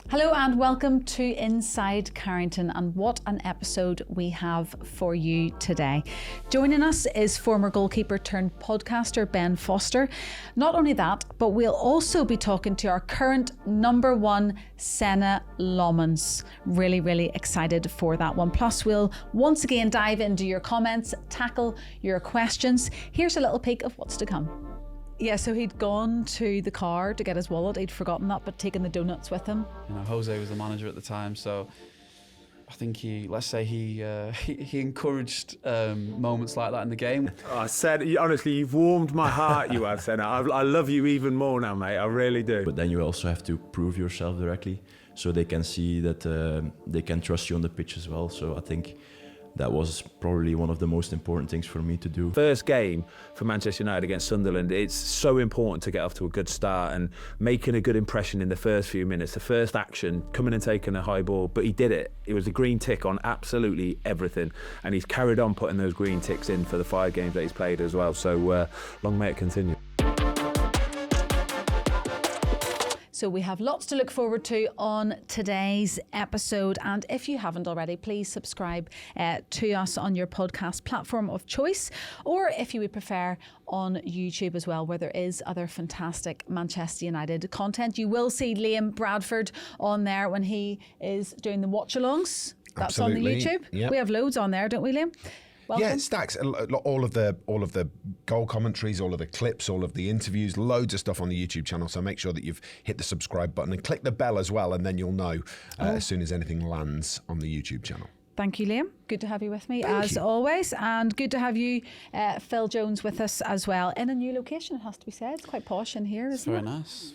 Hello and welcome to Inside Carrington, and what an episode we have for you today. Joining us is former goalkeeper turned podcaster Ben Foster. Not only that, but we'll also be talking to our current number one, Senne Lammens. Really excited for that one. Plus we'll once again dive into your comments, tackle your questions. Here's a little peek of what's to come. Yeah, so he'd gone to the car to get his wallet. He'd forgotten that, but taken the donuts with him. You know, Jose was the manager at the time, so I think he encouraged moments like that in the game. I said, honestly, you've warmed my heart, you have, Senna. I love you even more now, mate. I really do. But then you also have to prove yourself directly, so they can see that they can trust you on the pitch as well. So I think that was probably one of the most important things for me to do. First game for Manchester United against Sunderland, it's so important to get off to a good start and making a good impression in the first few minutes. The first action, coming and taking a high ball, but he did it. It was a green tick on absolutely everything, and he's carried on putting those green ticks in for the 5 games that he's played as well. So long may it continue. So we have lots to look forward to on today's episode, and if you haven't already, please subscribe to us on your podcast platform of choice, or if you would prefer, on YouTube as well, where there is other fantastic Manchester United content. You will see Liam Bradford on there when he is doing the watch-alongs. That's Absolutely. on the YouTube. Yep. We have loads on there, don't we, Liam? Welcome. Yeah, it stacks. All of the goal commentaries, all of the clips, all of the interviews, loads of stuff on the YouTube channel. So make sure that you've hit the subscribe button and click the bell as well, and then you'll know as soon as anything lands on the YouTube channel. Thank you, Liam. Good to have you with me Thank you. always, and good to have you, Phil Jones, with us as well in a new location. It has to be said, it's quite posh in here, isn't it?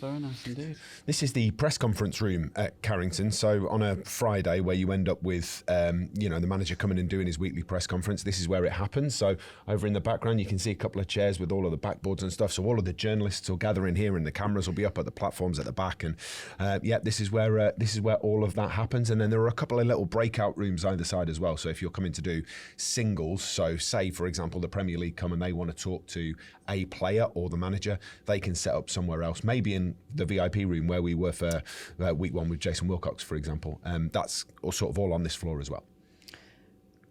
Very nice indeed. This is the press conference room at Carrington. So on a Friday, where you end up with, the manager coming and doing his weekly press conference, this is where it happens. So over in the background, you can see a couple of chairs with all of the backboards and stuff. So all of the journalists will gather in here, and the cameras will be up at the platforms at the back. And this is where all of that happens. And then there are a couple of little breakout rooms either side as well. So if you're coming to do singles, so say for example the Premier League come and they want to talk to a player or the manager, they can set up somewhere else, maybe in the VIP room where we were for week 1 with Jason Wilcox, for example. That's sort of all on this floor as well.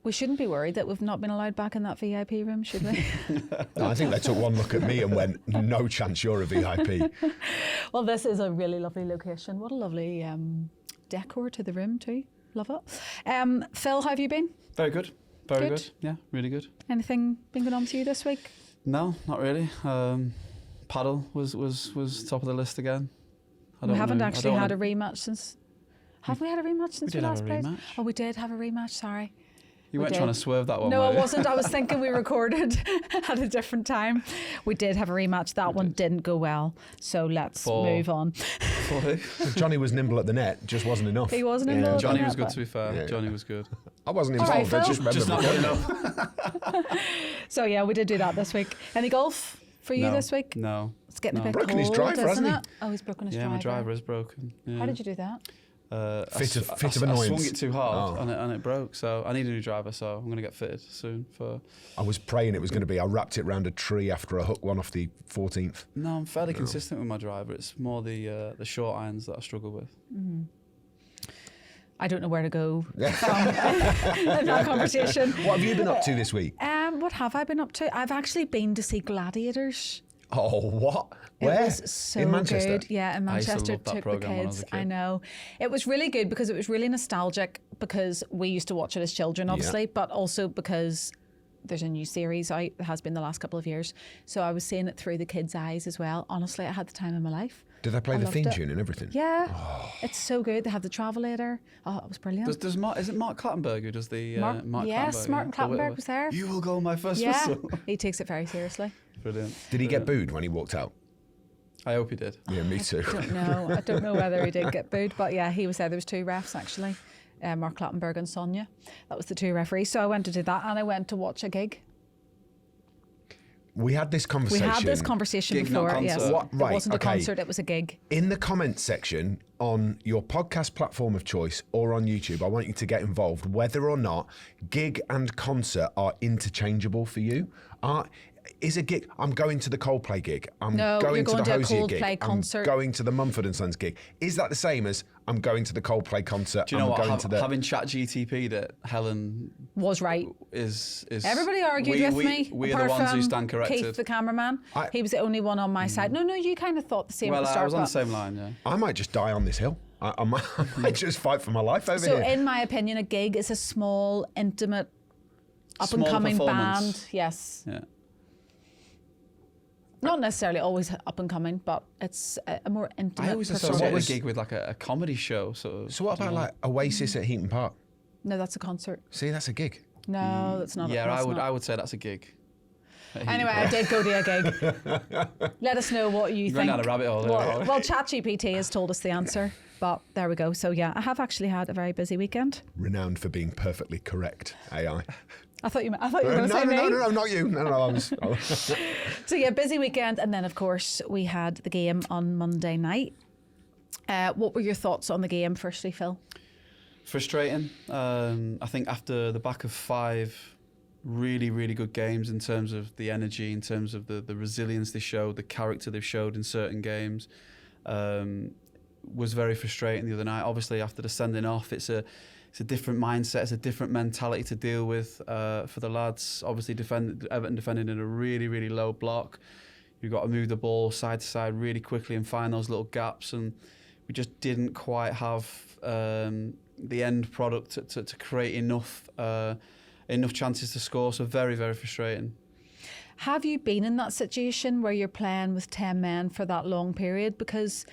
We shouldn't be worried that we've not been allowed back in that VIP room, should we? No, I think they took one look at me and went, no chance you're a VIP. Well, this is a really lovely location. What a lovely decor to the room too. Love it. Phil, how have you been? Very good. Very Good. good. Yeah, really good. Anything been going on with you this week? No, not really. Paddle was top of the list again. We haven't actually had a rematch since... Have we had a rematch since we did last have a played? rematch. Oh, we did have a rematch, sorry. You We weren't did. trying to swerve that one, No, were I you? wasn't. I was thinking we recorded at a different time. We did have a rematch. That one didn't go well. So let's move on. Johnny was nimble at the net, just wasn't enough. He wasn't in love. Johnny was good, to be fair. Yeah. Johnny was good. I wasn't All right, involved, I Phil. just remember. Just not good enough. So yeah, we did do that this week. Any golf for you No, this week? No. It's getting a bit Broken cold, his driver, isn't hasn't he? it? Oh, he's broken his Yeah, driver. my driver is broken. Yeah. How did you do that? Fit of I annoyance. swung it too hard Oh. and it broke. So I need a new driver. So I'm going to get fitted soon. I was praying it was going to be, I wrapped it round a tree after a hook one off the 14th. No, I'm fairly consistent with my driver. It's more the short irons that I struggle with. Mm-hmm. I don't know where to go from in that conversation. What have you been up to this week? What have I been up to? I've actually been to see Gladiators. Oh, what? Where? It was so in Manchester? good. Yeah, in I used to Manchester. love that Took the programme when I was kids. a kid. I know. It was really good because it was really nostalgic, because we used to watch it as children, obviously, but also because there's a new series out. It has been the last couple of years. So I was seeing it through the kids' eyes as well. Honestly, I had the time of my life. Did they play I the loved theme it. tune and everything? Yeah, it's so good. They have the Travelator. Oh, it was brilliant. Is it Mark Clattenburg who does the Mark yes, Clattenburg, Martin yeah? Clattenburg was there. You will go my first Yeah, whistle. he takes it very seriously. Brilliant. Did he get booed when he walked out? I hope he did. Yeah, me too. I don't know whether he did get booed, but yeah, he was there. There was 2 refs actually, Mark Clattenburg and Sonia. That was the 2 referees. So I went to do that, and I went to watch a gig. We had this conversation. Gig, not before. concert. Yes, What? Right, it wasn't okay. a concert; it was a gig. In the comments section on your podcast platform of choice or on YouTube, I want you to get involved whether or not gig and concert are interchangeable for you. is a gig. I'm going to the Coldplay gig. I'm No, going you're to going the to a Hosier Coldplay gig. concert. I'm going to the Mumford & Sons gig. Is that the same as I'm going to the Coldplay concert? Do you know I'm what? going to the... Having ChatGPT that Helen Was right. is Everybody argued with me. We are apart the ones who from stand corrected. Keith, the cameraman. He was the only one on my side. No, you kind of thought the same at the start. I was on the but- same line, yeah. I might just die on this hill. I might just fight for my life over So, here. in my opinion, a gig is a small, intimate, Small up-and-coming performance. band. Yes. Yeah. Not necessarily always up-and-coming, but it's a more intimate I always performance. associate was- a gig with like a comedy show. So So what about like Oasis at Heaton Park? No, that's a concert. See, that's a gig. No, that's not. yeah, that's I not. would say that's a gig. Anyway, I did go to a gig. Let us know what you You're think. going down a rabbit hole there. Well, ChatGPT has told us the answer, but there we go. So yeah, I have actually had a very busy weekend. Renowned for being perfectly correct, AI. I thought you were going to say me. No, not you. No, I was... So yeah, busy weekend, and then of course we had the game on Monday night. What were your thoughts on the game, firstly, Phil? Frustrating. I think after the back of 5 really, really good games in terms of the energy, in terms of the resilience they showed, the character they've showed in certain games, was very frustrating the other night. Obviously, after the sending off, it's a different mindset, it's a different mentality to deal with for the lads. Obviously, Everton defending in a really, really low block. You've got to move the ball side to side really quickly and find those little gaps, and we just didn't quite have the end product to create enough chances to score. So very, very frustrating. Have you been in that situation where you're playing with 10 men for that long period? Because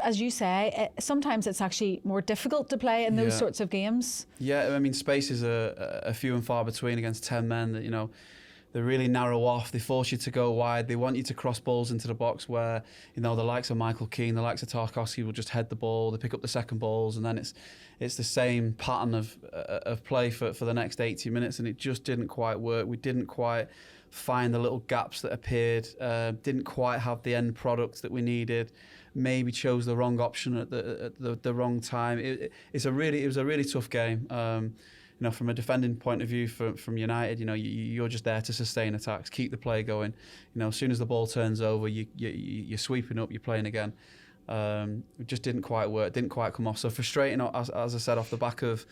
as you say, sometimes it's actually more difficult to play in those sorts of games. Yeah, I mean, spaces are a few and far between against 10 men. That, you know, they really narrow off. They force you to go wide. They want you to cross balls into the box where, you know, the likes of Michael Keane, the likes of Tarkowski will just head the ball. They pick up the second balls, and then it's the same pattern of play for the next 80 minutes, and it just didn't quite work. We didn't quite find the little gaps that appeared. Didn't quite have the end product that we needed. Maybe chose the wrong option at the wrong time. It was a really tough game. You know, from a defending point of view, from United, you know, you're just there to sustain attacks, keep the play going. You know, as soon as the ball turns over, you're sweeping up, you're playing again. It just didn't quite work, didn't quite come off. So frustrating, as I said, off the back of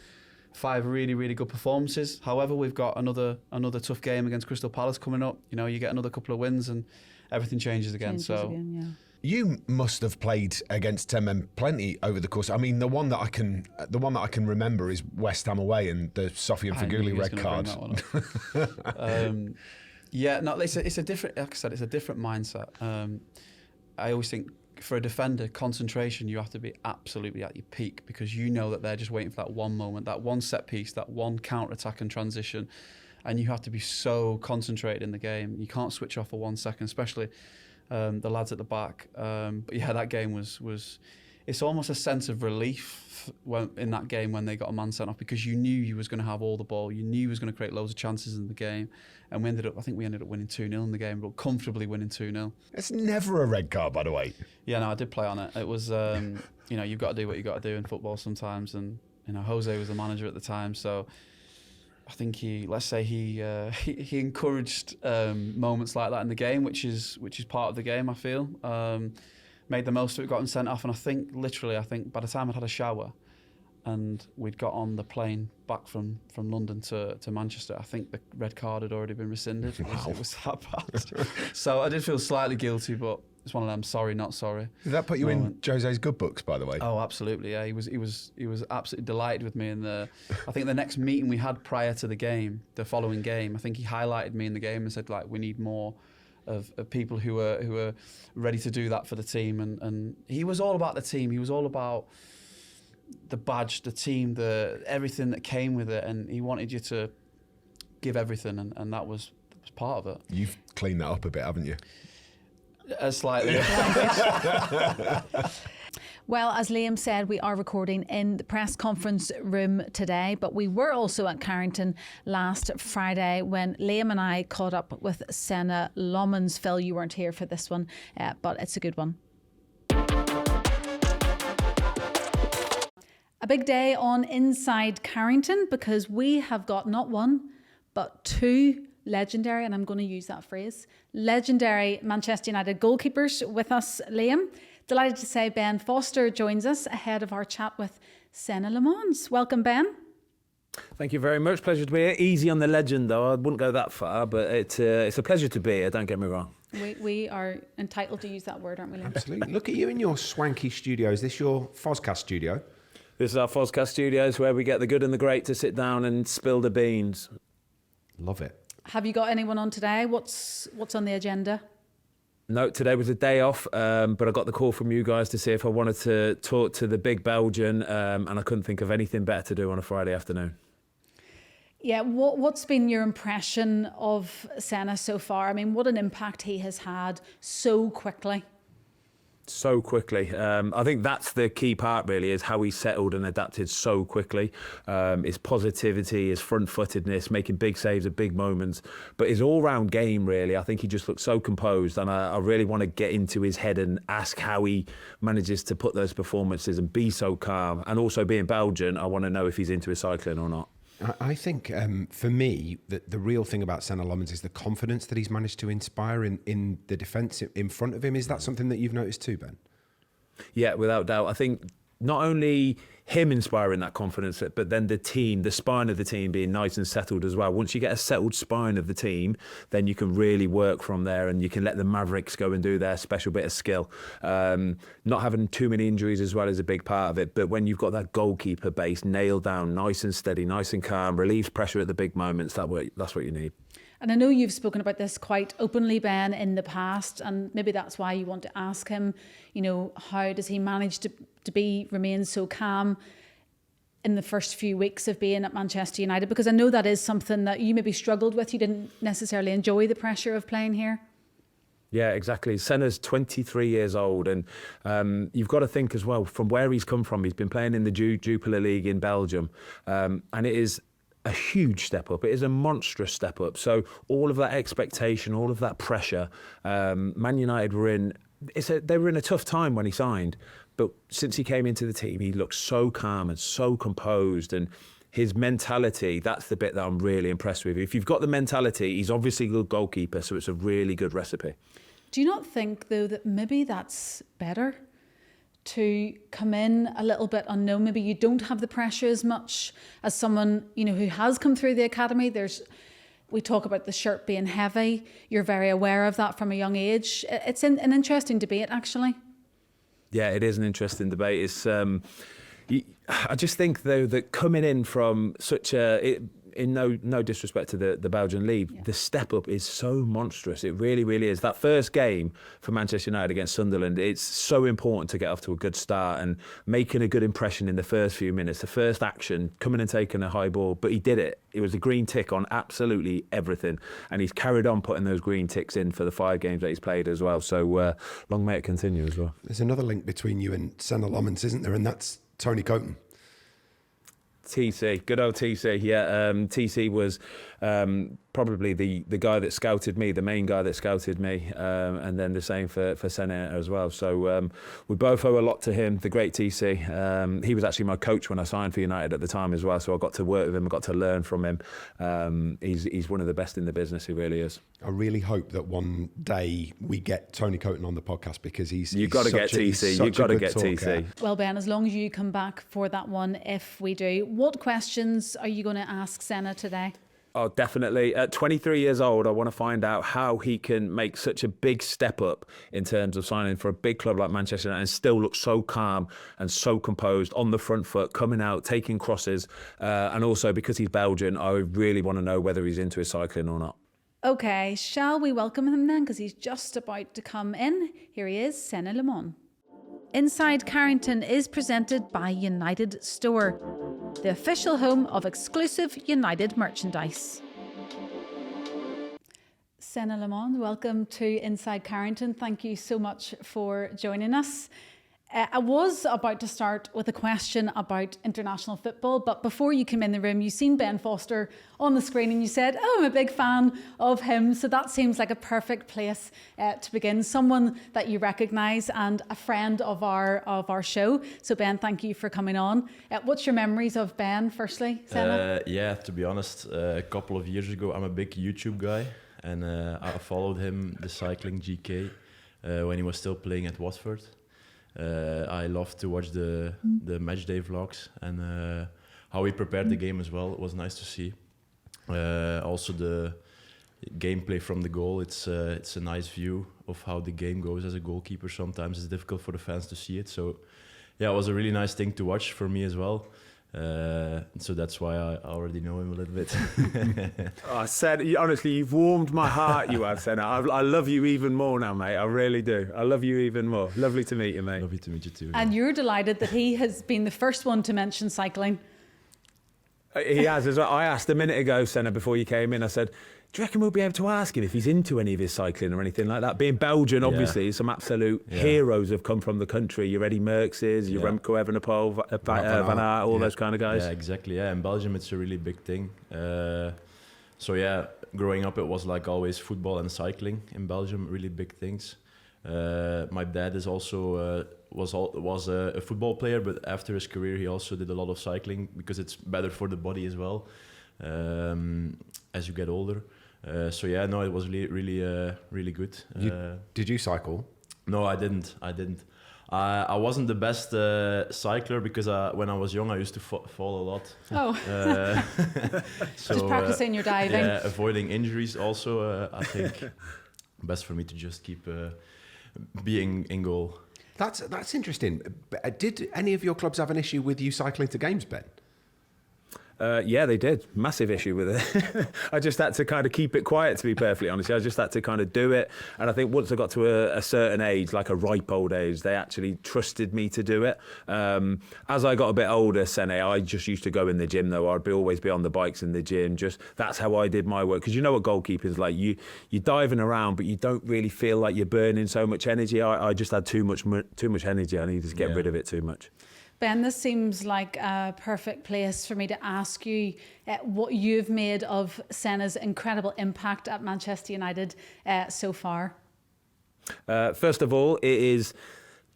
5 really, really good performances. However, we've got another tough game against Crystal Palace coming up. You know, you get another couple of wins and everything changes again. You must have played against 10 men plenty over the course. I mean, the one that I can remember is West Ham away and the Sofian Feghouli red card. Yeah, no, it's a different. Like I said, it's a different mindset. I always think for a defender, concentration, you have to be absolutely at your peak, because you know that they're just waiting for that one moment, that one set piece, that one counter attack and transition, and you have to be so concentrated in the game. You can't switch off for 1 second, especially. The lads at the back, but yeah, that game was. It's almost a sense of relief in that game when they got a man sent off, because you knew you was going to have all the ball, you knew you was going to create loads of chances in the game, and we ended up winning 2-0 in the game, but comfortably winning 2-0. It's never a red card, by the way. Yeah, no, I did play on it. It was, you know, you've got to do what you got to do in football sometimes, and you know, Jose was the manager at the time, so. I think he encouraged moments like that in the game, which is part of the game. I feel made the most of it, got him sent off, and I think by the time I'd had a shower, and we'd got on the plane back from London to Manchester, I think the red card had already been rescinded. Wow. It was that bad. So I did feel slightly guilty, but it's one of them sorry, not sorry. Did that put you in Jose's good books, by the way? Oh, absolutely. Yeah, he was absolutely delighted with me. And I think the next meeting we had prior to the game, the following game, I think he highlighted me in the game and said, like, we need more of people who are ready to do that for the team. And he was all about the team. He was all about the badge, the team, everything that came with it, and he wanted you to give everything, and that was part of it. You've cleaned that up a bit, haven't you? Slightly. Well, as Liam said, we are recording in the press conference room today, but we were also at Carrington last Friday when Liam and I caught up with Senne Lammens. Phil, you weren't here for this one, but it's a good one. A big day on Inside Carrington, because we have got not one, but 2 legendary, and I'm going to use that phrase, legendary Manchester United goalkeepers with us, Liam. Delighted to say Ben Foster joins us ahead of our chat with Senne Lammens. Welcome, Ben. Thank you very much. Pleasure to be here. Easy on the legend, though. I wouldn't go that far, but it's a pleasure to be here. Don't get me wrong. We are entitled to use that word, aren't we, Liam? Absolutely. Look at you in your swanky studio. Is this your Fozcast Studio? This is our Fozcast Studios, where we get the good and the great to sit down and spill the beans. Love it. Have you got anyone on today? What's on the agenda? No, today was a day off, but I got the call from you guys to see if I wanted to talk to the big Belgian, and I couldn't think of anything better to do on a Friday afternoon. Yeah, what's been your impression of Senne so far? I mean, what an impact he has had so quickly. So quickly. I think that's the key part, really, is how he settled and adapted so quickly. His positivity, his front-footedness, making big saves at big moments, but his all-round game, really, I think he just looked so composed, and I really want to get into his head and ask how he manages to put those performances and be so calm. And also, being Belgian, I want to know if he's into his cycling or not. I think for me, the real thing about Senne Lammens is the confidence that he's managed to inspire in the defence in front of him. Is that something that you've noticed too, Ben? Yeah, without doubt. I think not only him inspiring that confidence, but then the team, the spine of the team being nice and settled as well. Once you get a settled spine of the team, then you can really work from there, and you can let the Mavericks go and do their special bit of skill. Not having too many injuries as well is a big part of it, but when you've got that goalkeeper base nailed down, nice and steady, nice and calm, relieves pressure at the big moments, that's what you need. And I know you've spoken about this quite openly, Ben, in the past, and maybe that's why you want to ask him, how does he manage to remain so calm in the first few weeks of being at Manchester United? Because I know that is something that you maybe struggled with. You didn't necessarily enjoy the pressure of playing here. Yeah, exactly. Senne's 23 years old, and you've got to think as well, from where he's come from, he's been playing in the Jupiler League in Belgium, and it is a huge step up. It is a monstrous step up. So all of that expectation, all of that pressure, Man United were in. They were in a tough time when he signed, but since he came into the team, he looked so calm and so composed, and his mentality, that's the bit that I'm really impressed with. If you've got the mentality, he's obviously a good goalkeeper, so it's a really good recipe. Do you not think, though, that maybe that's better? To come in a little bit unknown, maybe you don't have the pressure as much as someone who has come through the academy. We talk about the shirt being heavy. You're very aware of that from a young age. It's an interesting debate, actually. Yeah, it is an interesting debate. It's I just think, though, that coming in from such in no disrespect to the Belgian league, the step up is so monstrous. It really, really is. That first game for Manchester United against Sunderland, it's so important to get off to a good start and making a good impression in the first few minutes. The first action, coming and taking a high ball, but he did it. It was a green tick on absolutely everything, and he's carried on putting those green ticks in for the 5 games that he's played as well. So long may it continue as well. There's another link between you and Senne Lammens, isn't there? And that's Tony Coton. TC, good old TC. Yeah, TC was probably the guy that scouted me, the main guy that scouted me, and then the same for Senne as well. So we both owe a lot to him, the great TC. He was actually my coach when I signed for United at the time as well, so I got to work with him, I got to learn from him. He's one of the best in the business, he really is. I really hope that one day we get Tony Coton on the podcast, because you've got to get TC. You've got to get TC. Well, Ben, as long as you come back for that one, if we do, what questions are you going to ask Senne today? Oh, definitely. At 23 years old, I want to find out how he can make such a big step up in terms of signing for a big club like Manchester United and still look so calm and so composed on the front foot, coming out, taking crosses. And also, because he's Belgian, I really want to know whether he's into his cycling or not. Okay, shall we welcome him then? Because he's just about to come in. Here he is, Senne Lammens. Inside Carrington is presented by United Store, the official home of exclusive United merchandise. Senne Lammens, welcome to Inside Carrington. Thank you so much for joining us. I was about to start with a question about international football, but before you came in the room, you seen Ben Foster on the screen and you said, oh, I'm a big fan of him. So that seems like a perfect place to begin. Someone that you recognise and a friend of our show. So Ben, thank you for coming on. What's your memories of Ben, firstly, Senne? Yeah, to be honest, a couple of years ago, I'm a big YouTube guy, and I followed him, the cycling GK, when he was still playing at Watford. I loved to watch the match day vlogs and how he prepared the game as well. It was nice to see. Also the gameplay from the goal. It's a nice view of how the game goes as a goalkeeper. Sometimes it's difficult for the fans to see it. So yeah, it was a really nice thing to watch for me as well. So that's why I already know him a little bit. I said, honestly, you've warmed my heart, you have, Senne. I love you even more now, mate. I really do. I love you even more. Lovely to meet you, mate. Lovely to meet you too. And you're delighted that he has been the first one to mention cycling. He has as well. I asked a minute ago, Senne, before you came in, I said, do you reckon we'll be able to ask him if he's into any of his cycling or anything like that? Being Belgian, obviously, some absolute heroes have come from the country. Your Eddy Merckx's, your Remco Evenepoel, Van Aert, all those kind of guys. Yeah, exactly. Yeah, in Belgium, it's a really big thing. So yeah, growing up, it was like always football and cycling in Belgium, really big things. My dad is also was a football player, but after his career, he also did a lot of cycling because it's better for the body as well as you get older. So yeah, no, it was really good. Did you cycle? No, I didn't. I wasn't the best cycler because when I was young, I used to fall a lot. Oh, so, just practicing your diving. Yeah, avoiding injuries also, I think. Best for me to just keep being in goal. That's interesting. Did any of your clubs have an issue with you cycling to games, Ben? Yeah, they did. Massive issue with it. I just had to kind of keep it quiet, to be perfectly honest. I just had to kind of do it. And I think once I got to a certain age, like a ripe old age, they actually trusted me to do it. As I got a bit older, Senne, I just used to go in the gym, though. I'd always be on the bikes in the gym. That's how I did my work. Because you know what goalkeepers like. You're diving around, but you don't really feel like you're burning so much energy. I just had too much energy. I needed to get rid of it too much. Ben, this seems like a perfect place for me to ask you what you've made of Senne's incredible impact at Manchester United so far. First of all, it is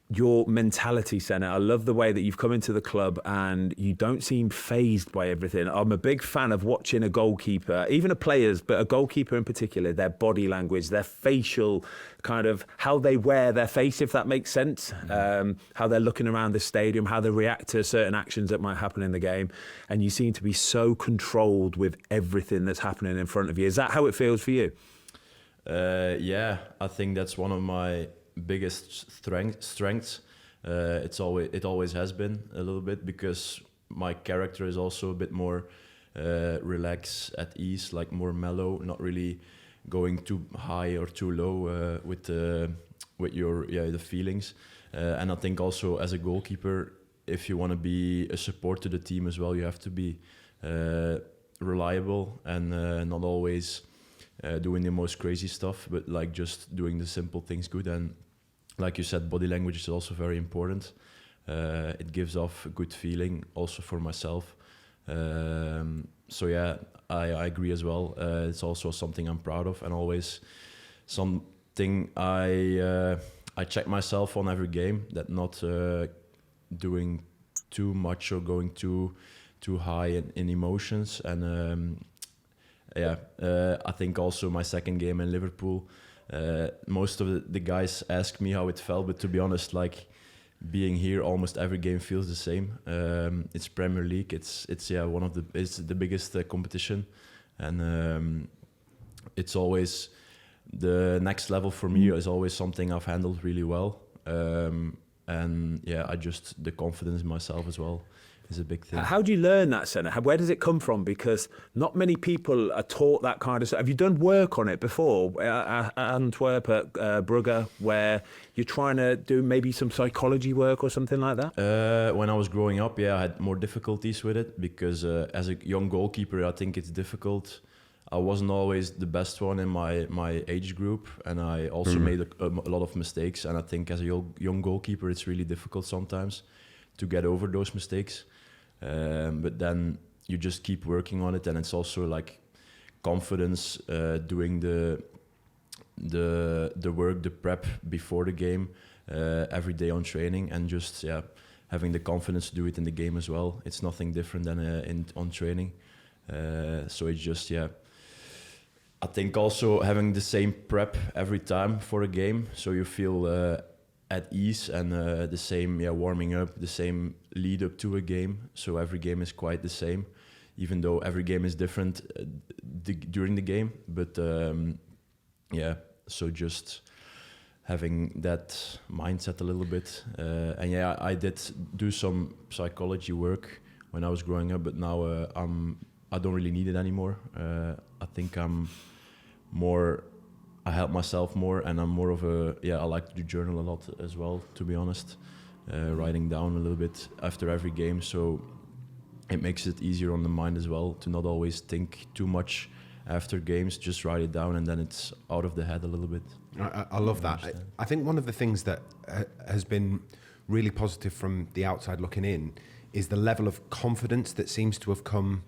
your mentality, Senne. I love the way that you've come into the club and you don't seem fazed by everything. I'm a big fan of watching a goalkeeper, even a players, but a goalkeeper in particular, their body language, their facial kind of how they wear their face, if that makes sense, how they're looking around the stadium, how they react to certain actions that might happen in the game. And you seem to be so controlled with everything that's happening in front of you. Is that how it feels for you? Yeah, I think that's one of my biggest strengths. It always has been a little bit because my character is also a bit more relaxed, at ease, like more mellow, not really going too high or too low with your the feelings. And I think also as a goalkeeper, if you want to be a support to the team as well, you have to be reliable and not always doing the most crazy stuff, but like just doing the simple things good. And like you said, body language is also very important. It gives off a good feeling also for myself. So yeah, I agree as well. It's also something I'm proud of and always something I check myself on every game, that not doing too much or going too high in emotions. And I think also my second game in Liverpool, most of the guys ask me how it felt, but to be honest, like being here, almost every game feels the same. It's Premier League. It's the biggest competition, and it's always the next level for me. Is always something I've handled really well, and yeah, the confidence in myself as well is a big thing. How do you learn that, Senne? Where does it come from? Because not many people are taught that kind of stuff. Have you done work on it before? At Antwerp, at Brugge, where you're trying to do maybe some psychology work or something like that? When I was growing up, I had more difficulties with it because as a young goalkeeper, I think it's difficult. I wasn't always the best one in my age group, and I also made a lot of mistakes. And I think as a young goalkeeper, it's really difficult sometimes to get over those mistakes. But then you just keep working on it, and it's also like confidence, doing the work, the prep before the game, every day on training, and just having the confidence to do it in the game as well. It's nothing different than on training. So it's just I think also having the same prep every time for a game, so you feel at ease, and the same warming up, the same lead up to a game. So every game is quite the same, even though every game is different during the game. But so just having that mindset a little bit. And I did do some psychology work when I was growing up, but now I don't really need it anymore. I think I help myself more, and I'm more of I like to do journal a lot as well, to be honest. Writing down a little bit after every game, so it makes it easier on the mind as well to not always think too much after games. Just write it down, and then it's out of the head a little bit. I love that. I think one of the things that has been really positive from the outside looking in is the level of confidence that seems to have come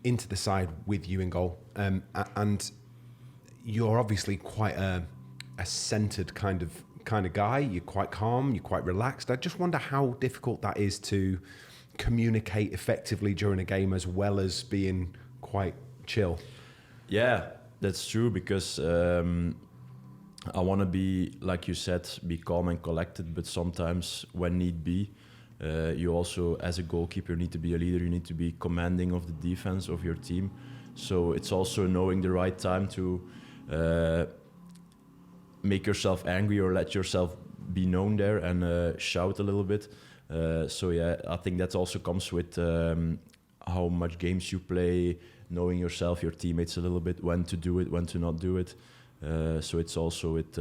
into the side with you in goal. And you're obviously quite a centered kind of guy. You're quite calm, you're quite relaxed. I just wonder how difficult that is to communicate effectively during a game as well as being quite chill. Yeah, that's true, because I want to be, like you said, be calm and collected, but sometimes when need be, you also, as a goalkeeper, need to be a leader. You need to be commanding of the defense of your team. So it's also knowing the right time to make yourself angry or let yourself be known there and shout a little bit. I think that also comes with how much games you play, knowing yourself, your teammates a little bit, when to do it, when to not do it. So it's also with,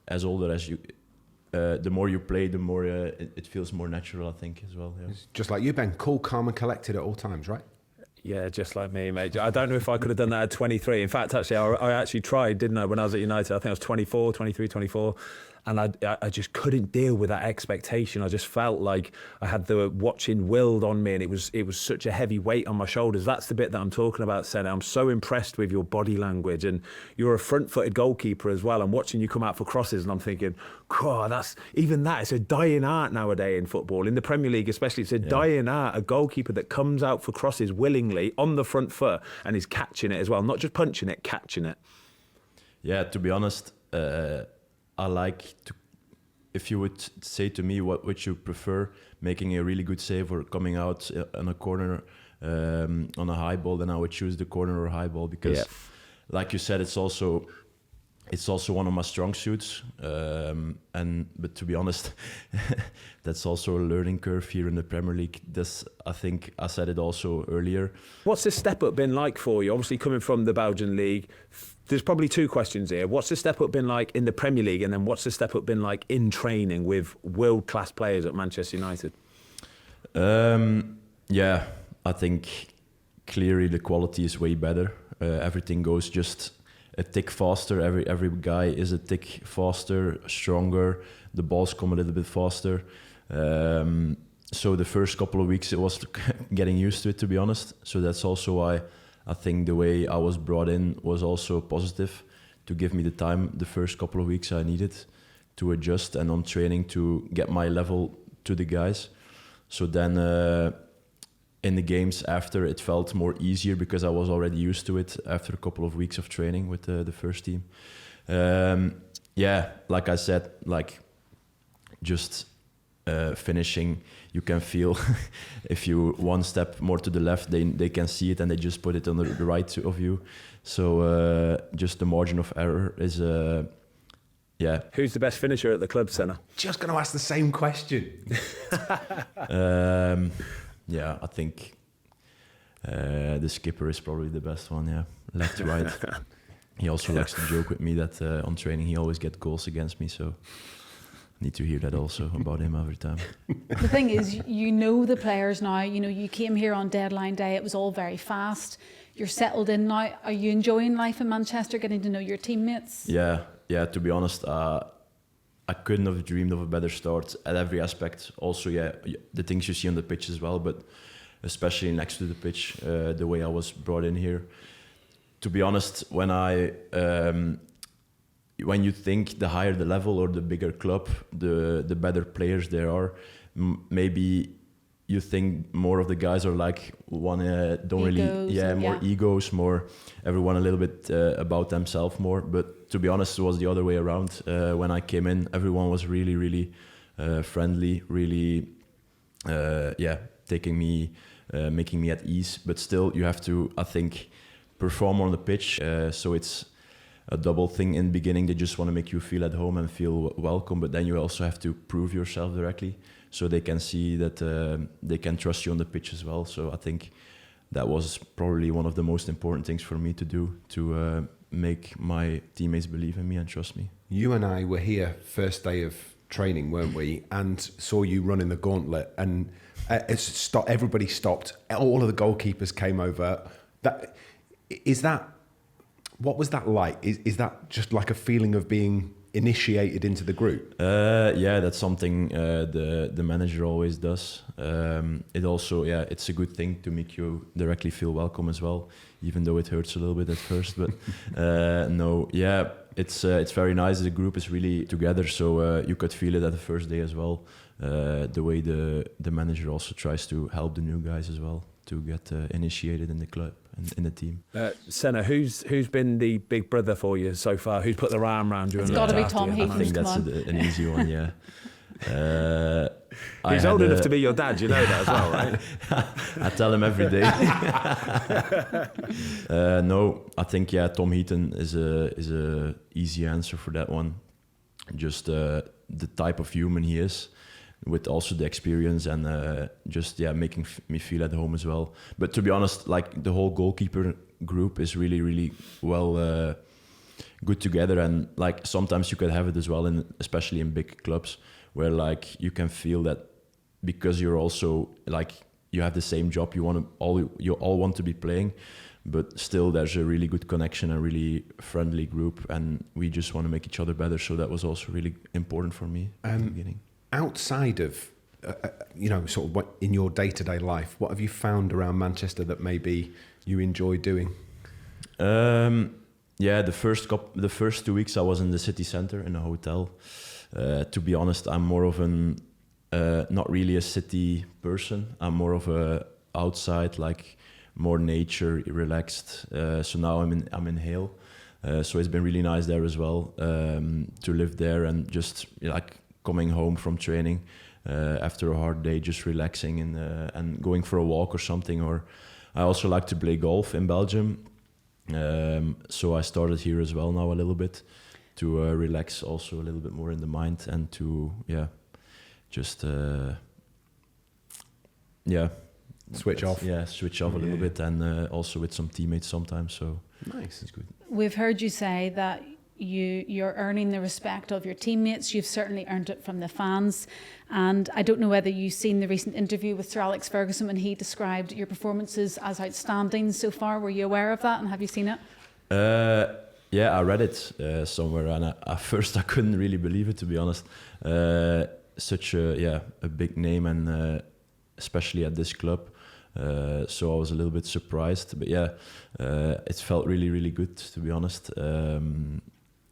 as older as you, the more you play, the more it feels more natural, I think, as well. Yeah. It's just like you, Ben, cool, calm and collected at all times, right? Yeah, just like me, mate. I don't know if I could have done that at 23. In fact, actually, I actually tried, didn't I, when I was at United? I think I was 24, 23, 24. And I just couldn't deal with that expectation. I just felt like I had the watching willed on me, and it was such a heavy weight on my shoulders. That's the bit that I'm talking about, Senne. I'm so impressed with your body language, and you're a front-footed goalkeeper as well. I'm watching you come out for crosses, and I'm thinking, God, it's a dying art nowadays in football. In the Premier League especially, it's a dying art, a goalkeeper that comes out for crosses willingly on the front foot and is catching it as well, not just punching it, catching it. Yeah, to be honest, I like to, if you would say to me what would you prefer, making a really good save or coming out on a corner on a high ball, then I would choose the corner or high ball, because like you said, it's also one of my strong suits. But to be honest, that's also a learning curve here in the Premier League. I think I said it also earlier. What's the step up been like for you? Obviously coming from the Belgian league, there's probably two questions here. What's the step up been like in the Premier League, and then what's the step up been like in training with world-class players at Manchester United? I think clearly the quality is way better. Everything goes just a tick faster. Every guy is a tick faster, stronger. The balls come a little bit faster. So the first couple of weeks it was getting used to it, to be honest. So that's also why I think the way I was brought in was also positive, to give me the time, the first couple of weeks I needed to adjust, and on training to get my level to the guys. So then in the games after, it felt more easier because I was already used to it after a couple of weeks of training with the first team. Like I said, just finishing, you can feel if you one step more to the left, they can see it and they just put it on the right of you. So just the margin of error is Who's the best finisher at the club, Senne? Just going to ask the same question. I think the skipper is probably the best one. Yeah, left to right. He also likes to joke with me that on training he always gets goals against me, so need to hear that also about him every time. The thing is, you know the players now. You know, you came here on deadline day. It was all very fast. you're settled in now. Are you enjoying life in Manchester, getting to know your teammates? Yeah. To be honest, I couldn't have dreamed of a better start at every aspect. Also, the things you see on the pitch as well, but especially next to the pitch, the way I was brought in here. To be honest, when you think the higher the level or the bigger club, the better players there are, maybe you think more of the guys are like egos, more everyone a little bit about themselves more. But to be honest, it was the other way around. When I came in, everyone was really, really friendly, really, taking me, making me at ease. But still, you have to, I think, perform on the pitch. So it's a double thing. In the beginning, they just want to make you feel at home and feel welcome, but then you also have to prove yourself directly, so they can see that they can trust you on the pitch as well. So I think that was probably one of the most important things for me to do, to make my teammates believe in me and trust me. You and I were here first day of training, weren't we? And saw you running the gauntlet, and everybody stopped. All of the goalkeepers came over. What was that like? Is that just like a feeling of being initiated into the group? That's something the manager always does. It also, it's a good thing to make you directly feel welcome as well, even though it hurts a little bit at first. But it's very nice. The group is really together, so you could feel it at the first day as well. The way the manager also tries to help the new guys as well to get initiated in the club and in the team. Senne, who's been the big brother for you so far? Who's put their arm around you? It's got to be Tom Heaton. I think that's an easy one, yeah. He's old enough to be your dad, you know that as well, right? I tell him every day. No, I think Tom Heaton is a easy answer for that one. Just the type of human he is, with also the experience and making me feel at home as well. But to be honest, like the whole goalkeeper group is really, really well good together, and like sometimes you could have it as well, especially in big clubs, where like you can feel that because you're also like you have the same job, you all want to be playing, but still there's a really good connection, a really friendly group, and we just want to make each other better. So that was also really important for me at the beginning. Outside of, sort of what in your day-to-day life, what have you found around Manchester that maybe you enjoy doing? The first 2 weeks I was in the city centre in a hotel. To be honest, I'm more of not really a city person. I'm more of a outside, like more nature, relaxed. So now I'm in Hale. So it's been really nice there as well, to live there and just like coming home from training after a hard day, just relaxing and going for a walk or something. Or I also like to play golf in Belgium. So I started here as well now a little bit to relax also a little bit more in the mind and to just switch off. Switch off a little bit, and also with some teammates sometimes. So nice, it's good. We've heard you say that you're earning the respect of your teammates. You've certainly earned it from the fans. And I don't know whether you've seen the recent interview with Sir Alex Ferguson when he described your performances as outstanding so far. Were you aware of that, and have you seen it? I read it somewhere, and at first I couldn't really believe it, to be honest. Such a big name, and especially at this club. So I was a little bit surprised, but it felt really, really good, to be honest.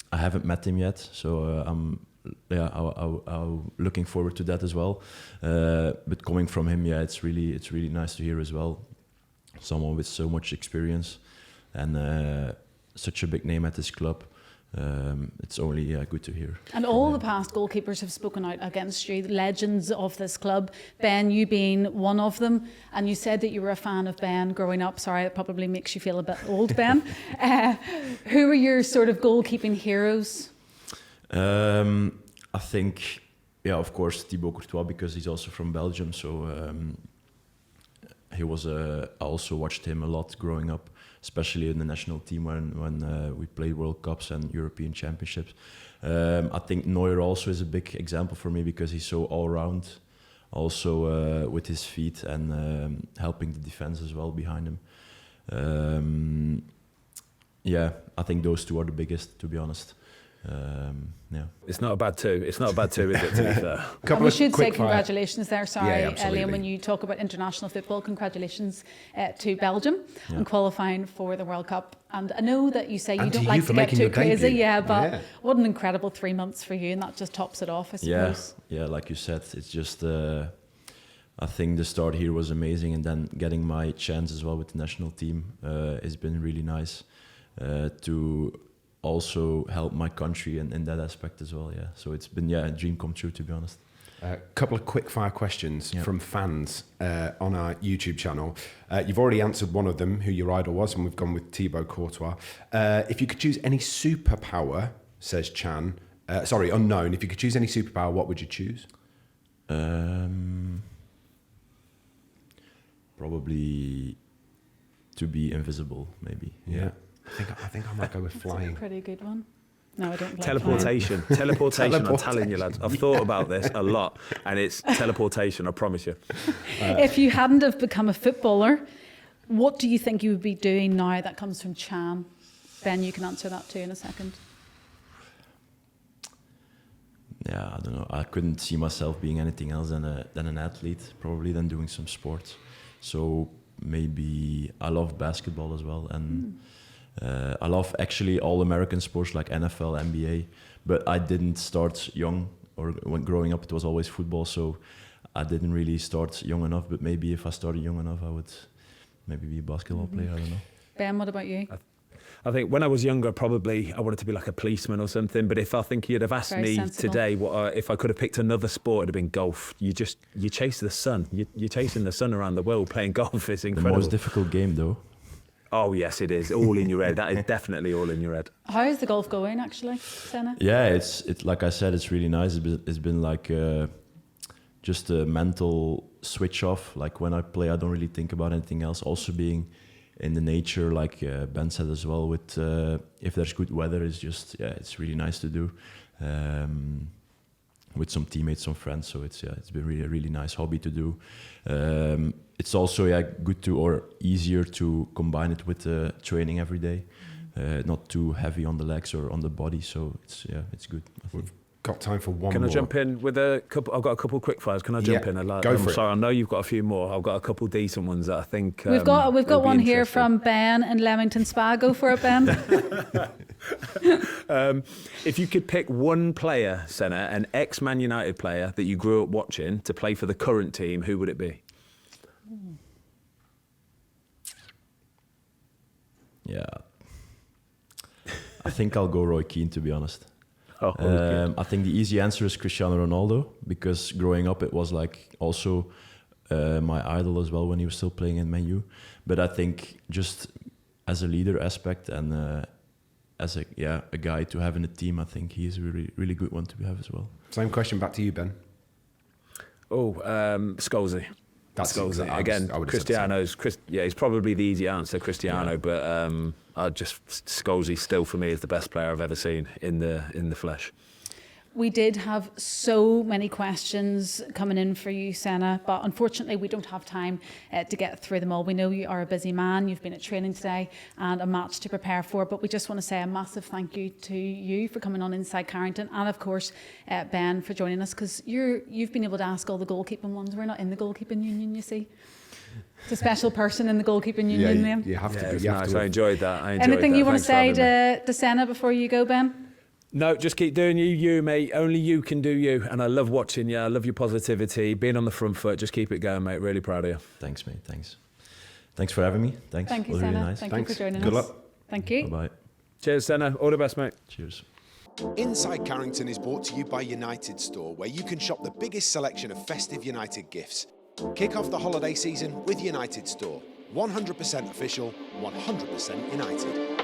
I haven't met him yet, so I'm looking forward to that as well. But coming from him, it's really nice to hear as well. Someone with so much experience and such a big name at this club. It's only good to hear. And all the past goalkeepers have spoken out against you, the legends of this club. Ben, you being one of them, and you said that you were a fan of Ben growing up. Sorry, it probably makes you feel a bit old, Ben. Who are your sort of goalkeeping heroes? I think, of course, Thibaut Courtois, because he's also from Belgium. So he was. I also watched him a lot growing up, especially in the national team when we played World Cups and European Championships. I think Neuer also is a big example for me because he's so all-round, also with his feet and helping the defense as well behind him. Yeah, I think those two are the biggest, to be honest. Yeah. It's not a bad two. It's not a bad two, is it, to be fair? And we should say congratulations there, sorry, absolutely. Liam, when you talk about international football, congratulations to Belgium on qualifying for the World Cup. And I know that you say you And don't to like you to for get making too your crazy, debut. but what an incredible 3 months for you, and that just tops it off, I suppose. Yeah, like you said, it's just, I think the start here was amazing, and then getting my chance as well with the national team has been really nice to also help my country in that aspect as well. Yeah, so it's been a dream come true, to be honest. A couple of quick fire questions from fans on our YouTube channel. You've already answered one of them, who your idol was, and we've gone with Thibaut Courtois. If you could choose any superpower, says Chan, unknown, if you could choose any superpower, what would you choose? Probably to be invisible, maybe. Yeah. I think I might go with flying. That's a pretty good one. No, I don't like Teleportation. Teleportation, I'm telling you, lads. I've thought about this a lot, and it's teleportation, I promise you. If you hadn't have become a footballer, what do you think you would be doing now? That comes from Chan. Ben, you can answer that too in a second. Yeah, I don't know. I couldn't see myself being anything else than an athlete, probably than doing some sports. So maybe I love basketball as well, and I love actually all American sports like NFL, NBA, but I didn't start young, or when growing up it was always football, so I didn't really start young enough, but maybe if I started young enough I would maybe be a basketball player, I don't know. Ben, what about you? I think when I was younger, probably I wanted to be like a policeman or something. But if I think you'd have asked Very me sensible. today if I could have picked another sport, it'd have been golf. You chase the sun. You're chasing the sun around the world playing golf. It's The incredible. most difficult game though. Oh yes, it is. All in your head. That is definitely all in your head. How is the golf going, actually, Senne? Yeah, it's like I said, it's really nice. It's been like just a mental switch off. Like when I play, I don't really think about anything else. Also being in the nature, like Ben said as well, with if there's good weather, it's just it's really nice to do with some teammates, some friends. So it's been really a really nice hobby to do. It's also good to, or easier to combine it with training every day. Not too heavy on the legs or on the body. So it's good, I think. Got time for one Can more. I jump in with a couple? I've got a couple of quick fires. Can I jump in? Go for it. Sorry, I know you've got a few more. I've got a couple decent ones that I think We've got will be one here interesting. from Ben in Leamington Spa. Go for it, Ben. If you could pick one player, Senne, an ex-Man United player that you grew up watching to play for the current team, who would it be? Yeah, I think I'll go Roy Keane, to be honest. Oh, good. I think the easy answer is Cristiano Ronaldo, because growing up it was like also my idol as well when he was still playing in Man U. But I think just as a leader aspect and as a guy to have in a team, I think he's a really, really good one to have as well. Same question back to you, Ben. Scholesy. That's Scholesy. exactly- Again, I would have said the Cristiano's he's probably the easy answer, Cristiano, but Scholesy still for me is the best player I've ever seen in the flesh. We did have so many questions coming in for you, Senne, but unfortunately we don't have time to get through them all. We know you are a busy man, you've been at training today and a match to prepare for, but we just want to say a massive thank you to you for coming on Inside Carrington, and of course Ben for joining us, because you've been able to ask all the goalkeeping ones. We're not in the goalkeeping union, you see. It's a special person in the goalkeeping union, Liam. You have to. Yeah, it's you have nice. to I enjoyed that. Anything you want to Thanks for say having me. to Senne before you go, Ben? No, just keep doing you, mate. Only you can do you. And I love watching you. I love your positivity. Being on the front foot. Just keep it going, mate. Really proud of you. Thanks, mate. Thanks for having me. Thanks. Thank you, It was Senne. really nice. Thank Thanks. you for joining Good us. luck. Thank you. Bye-bye. Cheers, Senne. All the best, mate. Cheers. Inside Carrington is brought to you by United Store, where you can shop the biggest selection of festive United gifts. Kick off the holiday season with United Store. 100% official, 100% United.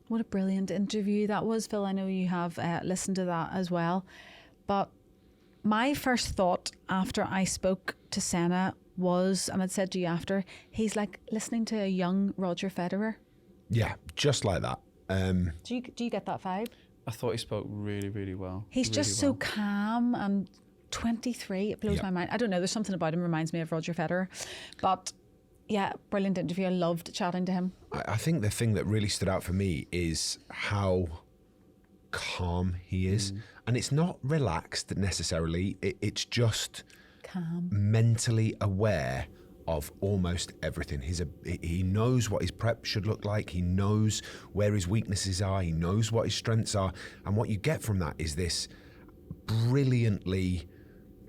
What a brilliant interview that was, Phil. I know you have listened to that as well. But my first thought after I spoke to Senne was, and I'd said to you after, he's like listening to a young Roger Federer. Yeah, just like that. Do you get that vibe? I thought he spoke really, really well. He's really just so well. calm and 23. It blows Yeah. my mind. I don't know. There's something about him reminds me of Roger Federer. But Yeah, brilliant interview. I loved chatting to him. I think the thing that really stood out for me is how calm he is. And it's not relaxed necessarily, it's just Calm. mentally aware of almost everything. He knows what his prep should look like, he knows where his weaknesses are, he knows what his strengths are, and what you get from that is this brilliantly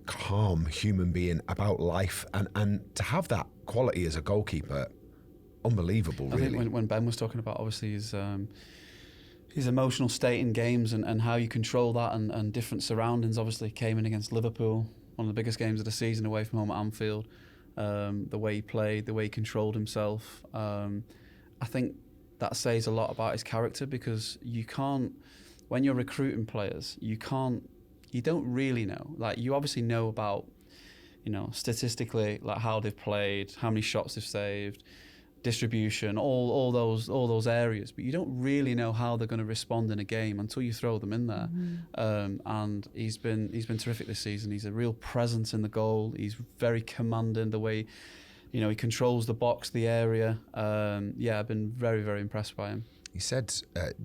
calm human being about life, and to have that quality as a goalkeeper, unbelievable, really. I think when Ben was talking about obviously his emotional state in games and how you control that and different surroundings, obviously came in against Liverpool, one of the biggest games of the season away from home at Anfield. The way he played, the way he controlled himself. I think that says a lot about his character, because you can't, when you're recruiting players, you don't really know. Like, you obviously know about, statistically, like how they've played, how many shots they've saved, distribution, all those areas, but you don't really know how they're going to respond in a game until you throw them in there. And he's been terrific this season. He's a real presence in the goal. He's very commanding the way, he controls the box, the area. I've been very, very impressed by him. He said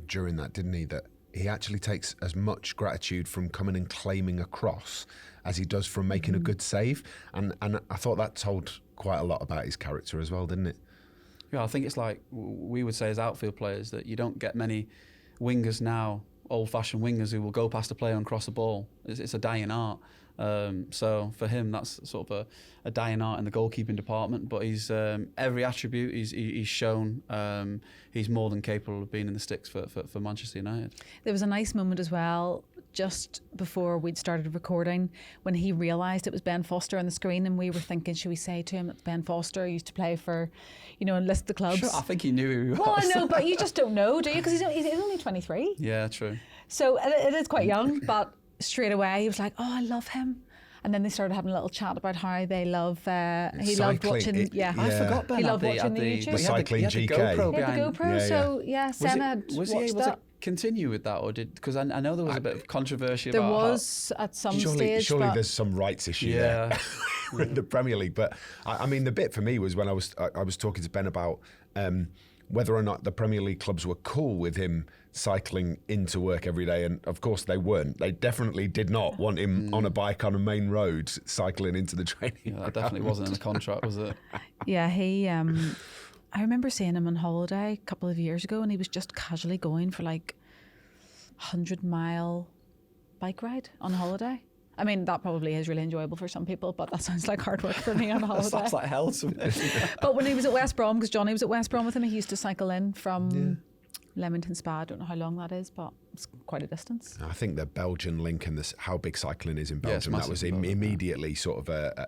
during that, didn't he, that he actually takes as much gratitude from coming and claiming a cross as he does from making a good save, and I thought that told quite a lot about his character as well, didn't it? Yeah, I think it's like we would say as outfield players that you don't get many wingers now, old-fashioned wingers, who will go past a player and cross a ball. It's a dying art. So for him, that's sort of a dying art in the goalkeeping department. But he's every attribute he's shown. He's more than capable of being in the sticks for Manchester United. There was a nice moment as well, just before we'd started recording, when he realised it was Ben Foster on the screen, and we were thinking, should we say to him that Ben Foster used to play for, and list the clubs? Sure, I think he knew who he was. Well, I know, but you just don't know, do you? Because he's only 23. Yeah, true. So it is quite young, but straight away he was like, oh, I love him. And then they started having a little chat about how they love, he loved watching, I forgot Ben. He loved watching the YouTube. The cycling GK. He had the GoPro, Senne had was he watched able that. to continue with that, or because I know there was a bit of controversy there about was at some stage. Surely there's some rights issue there in the Premier League. But I mean, the bit for me was when I was talking to Ben about whether or not the Premier League clubs were cool with him cycling into work every day, and of course they weren't. They definitely did not want him on a bike on a main road cycling into the training. That definitely wasn't in the contract, was it? Yeah, he. I remember seeing him on holiday a couple of years ago, and he was just casually going for like 100-mile bike ride on holiday. I mean, that probably is really enjoyable for some people, but that sounds like hard work for me on holiday. That sounds like hell to me. But when he was at West Brom, because Johnny was at West Brom with him, he used to cycle in from Leamington Spa. I don't know how long that is, but it's quite a distance. I think the Belgian link and how big cycling is in Belgium, that was immediately sort of a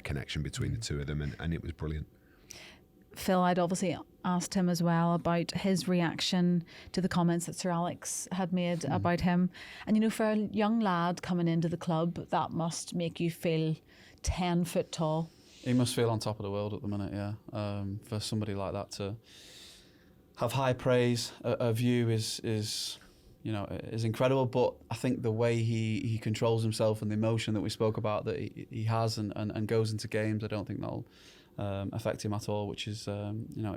connection between the two of them, and it was brilliant. Phil, I'd obviously asked him as well about his reaction to the comments that Sir Alex had made about him. And, for a young lad coming into the club, that must make you feel 10 foot tall. He must feel on top of the world at the minute, yeah. For somebody like that to have high praise of you is incredible. But I think the way he controls himself and the emotion that we spoke about that he has and goes into games, I don't think that'll affect him at all, which is,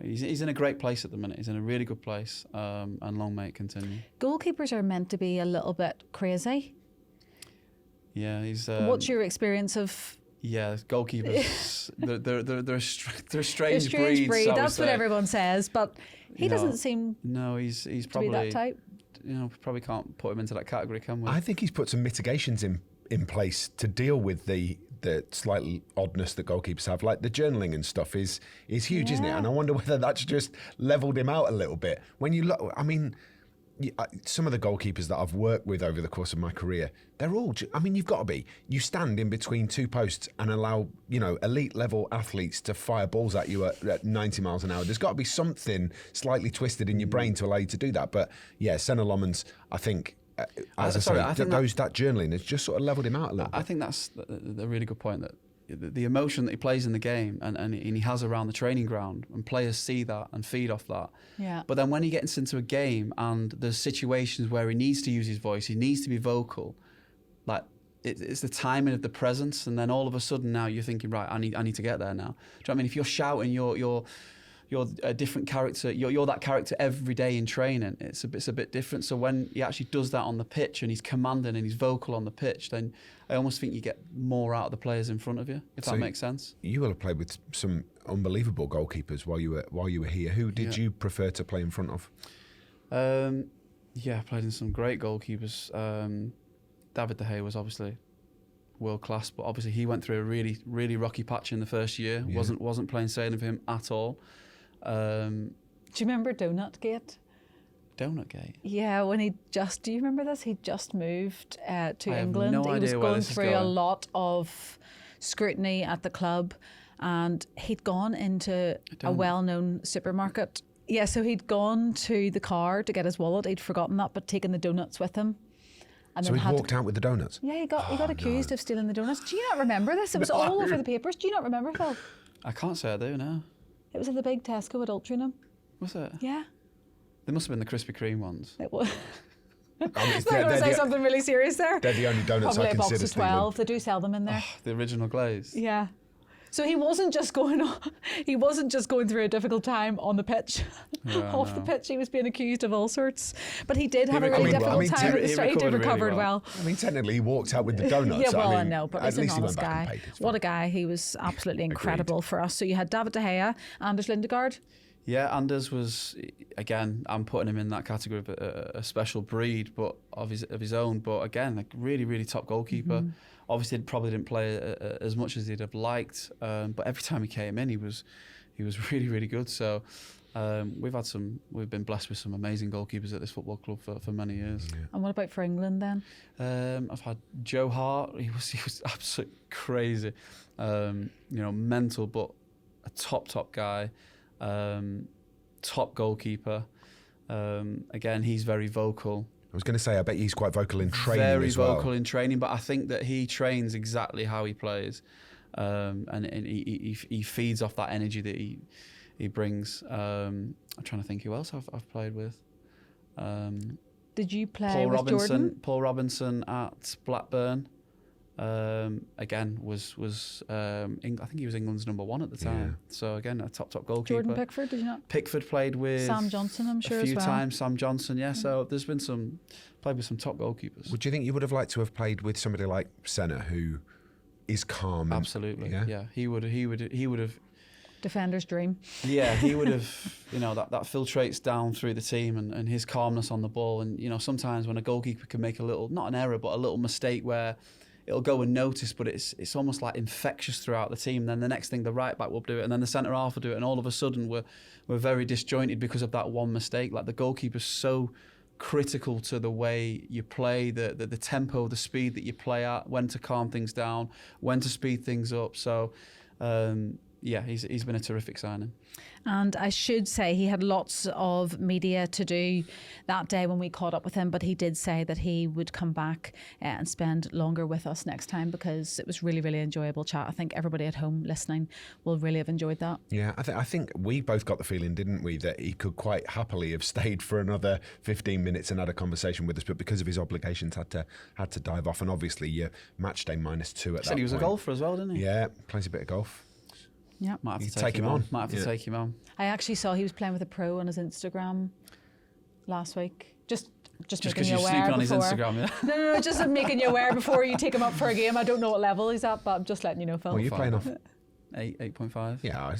he's in a great place at the minute. He's in a really good place, and long may it continue. Goalkeepers are meant to be a little bit crazy. Yeah, he's... What's your experience of... Yeah, goalkeepers, they're a strange breed. breed. That's what everyone says, but he doesn't seem he's to probably be that type. Probably can't put him into that category, can we? I think he's put some mitigations in place to deal with the slight oddness that goalkeepers have, like the journaling and stuff is huge, isn't it? And I wonder whether that's just leveled him out a little bit. When you look, I mean, some of the goalkeepers that I've worked with over the course of my career, they're all, you've got to be. You stand in between two posts and allow, elite level athletes to fire balls at you at 90 miles an hour. There's got to be something slightly twisted in your brain to allow you to do that. But yeah, Senne Lammens, I think, that journaling has just sort of levelled him out a little bit. I think that's a really good point, that the emotion that he plays in the game and he has around the training ground, and players see that and feed off that. Yeah. But then when he gets into a game and there's situations where he needs to use his voice, he needs to be vocal, like it's the timing of the presence, and then all of a sudden now you're thinking, right, I need to get there now. Do you know what I mean? If you're shouting, you're a different character. You're that character every day in training. It's a bit different. So when he actually does that on the pitch and he's commanding and he's vocal on the pitch, then I almost think you get more out of the players in front of you, if that makes sense. You will have played with some unbelievable goalkeepers while you were here. Who did you prefer to play in front of? I played in some great goalkeepers. David De Gea was obviously world class, but obviously he went through a really, really rocky patch in the first year. Yeah. Wasn't plain sailing for him at all. Do you remember Donut Gate? Donut Gate? Yeah, do you remember this? He just moved to England. No he was idea where going this is through a going. lot of scrutiny at the club, and he'd gone into a well-known supermarket. Yeah, so he'd gone to the car to get his wallet. He'd forgotten that, but taken the donuts with him. And So then he walked out with the donuts? Yeah, he got accused of stealing the donuts. Do you not remember this? It was all over the papers. Do you not remember, Phil? I can't say I do now. It was at the big Tesco at Altrincham. Was it? Yeah. They must have been the Krispy Kreme ones. It was. I mean, I was going to say something really serious there. They're the only donuts Probably I a box consider of stealing. 12. They do sell them in there. The original glaze. Yeah. So he wasn't just going through a difficult time on the pitch. Off the pitch, he was being accused of all sorts. But he did have a really difficult time at the start. He did recover well. I mean, technically, he walked out with the donuts. Yeah, well, I I mean, know, but at he's an least he went honest back and guy. paid his What fine. a guy. He was absolutely incredible for us. So you had David De Gea, Anders Lindegaard. Yeah, Anders was, again, I'm putting him in that category of a special breed, but of his own. But again, a really, really top goalkeeper. Mm-hmm. Obviously, probably didn't play as much as he'd have liked, but every time he came in, he was really, really good. So we've been blessed with some amazing goalkeepers at this football club for many years. Yeah. And what about for England then? I've had Joe Hart. He was absolutely crazy, mental, but a top guy. Top goalkeeper. Again, he's very vocal. I was going to say, I bet he's quite vocal in training as well. Very vocal in training, but I think that he trains exactly how he plays, and he feeds off that energy that he brings. I'm trying to think who else I've played with. Did you play with Jordan? Paul Robinson at Blackburn. Again, was I think he was England's number one at the time. Yeah. So again, a top goalkeeper. Jordan Pickford, did you not? Pickford played with Sam Johnson, I'm sure, a few as well. times. Sam Johnson, yeah. So there's been played with some top goalkeepers. Would you think you would have liked to have played with somebody like Senne, who is calm? Absolutely, and, yeah. He would have. Defender's dream. Yeah, he would have. That filtrates down through the team, and his calmness on the ball. And sometimes when a goalkeeper can make a little, not an error, but a little mistake where it'll go unnoticed, but it's almost like infectious throughout the team. Then the next thing, the right back will do it, and then the centre half will do it, and all of a sudden we're very disjointed because of that one mistake. Like, the goalkeeper's so critical to the way you play, the tempo, the speed that you play at, when to calm things down, when to speed things up. So he's been a terrific signing. And I should say he had lots of media to do that day when we caught up with him, but he did say that he would come back and spend longer with us next time, because it was really, really enjoyable chat. I think everybody at home listening will really have enjoyed that. Yeah, I think we both got the feeling, didn't we, that he could quite happily have stayed for another 15 minutes and had a conversation with us, but because of his obligations had to dive off. And obviously your match day -2 at that point. He said he was a golfer as well, didn't he? Yeah, plays a bit of golf. Yeah, might have You to take him on. Might have to Yeah. take him on. I actually saw he was playing with a pro on his Instagram last week. Just Just making because you you're aware sleeping on his before. Instagram, yeah. No, just making you aware before you take him up for a game. I don't know what level he's at, but I'm just letting you know, Phil. Well, you're playing off. 8.5. Yeah,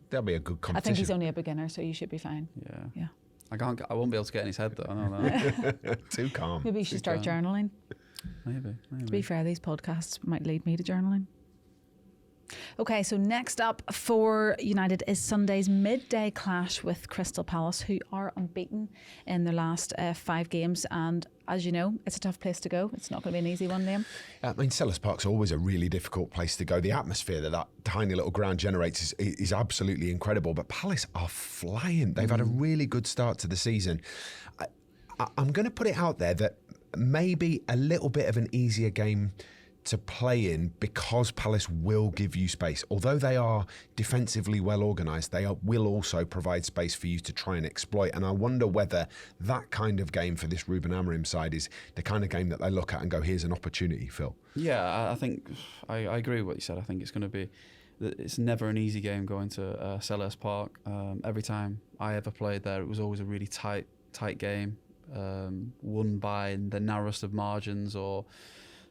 that'll be a good competition. I think he's only a beginner, so you should be fine. Yeah. Yeah. I won't be able to get in his head though. I know that. Too calm. Maybe you should start journaling. Maybe. To be fair, these podcasts might lead me to journaling. Okay, so next up for United is Sunday's midday clash with Crystal Palace, who are unbeaten in their last 5 games. And as you know, it's a tough place to go. It's not going to be an easy one, Liam. I mean, Selhurst Park's always a really difficult place to go. The atmosphere that tiny little ground generates is absolutely incredible. But Palace are flying. They've had a really good start to the season. I'm going to put it out there that maybe a little bit of an easier game to play in because Palace will give you space. Although they are defensively well organised, will also provide space for you to try and exploit. And I wonder whether that kind of game for this Ruben Amorim side is the kind of game that they look at and go, here's an opportunity, Phil. Yeah, I think I agree with what you said. I think it's going to be, it's never an easy game going to Selhurst Park. Every time I ever played there, it was always a really tight game, won by the narrowest of margins or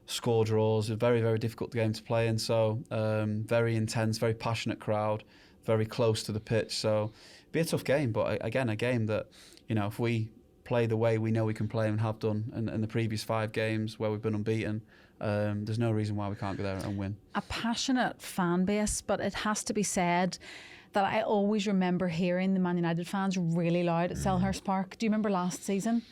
score draws. A very, very difficult game to play in. So very intense, very passionate crowd, very close to the pitch. So it'd be a tough game, but again, a game that, if we play the way we know we can play and have done in the previous 5 games where we've been unbeaten, there's no reason why we can't go there and win. A passionate fan base, but it has to be said that I always remember hearing the Man United fans really loud at Selhurst Park. Do you remember last season?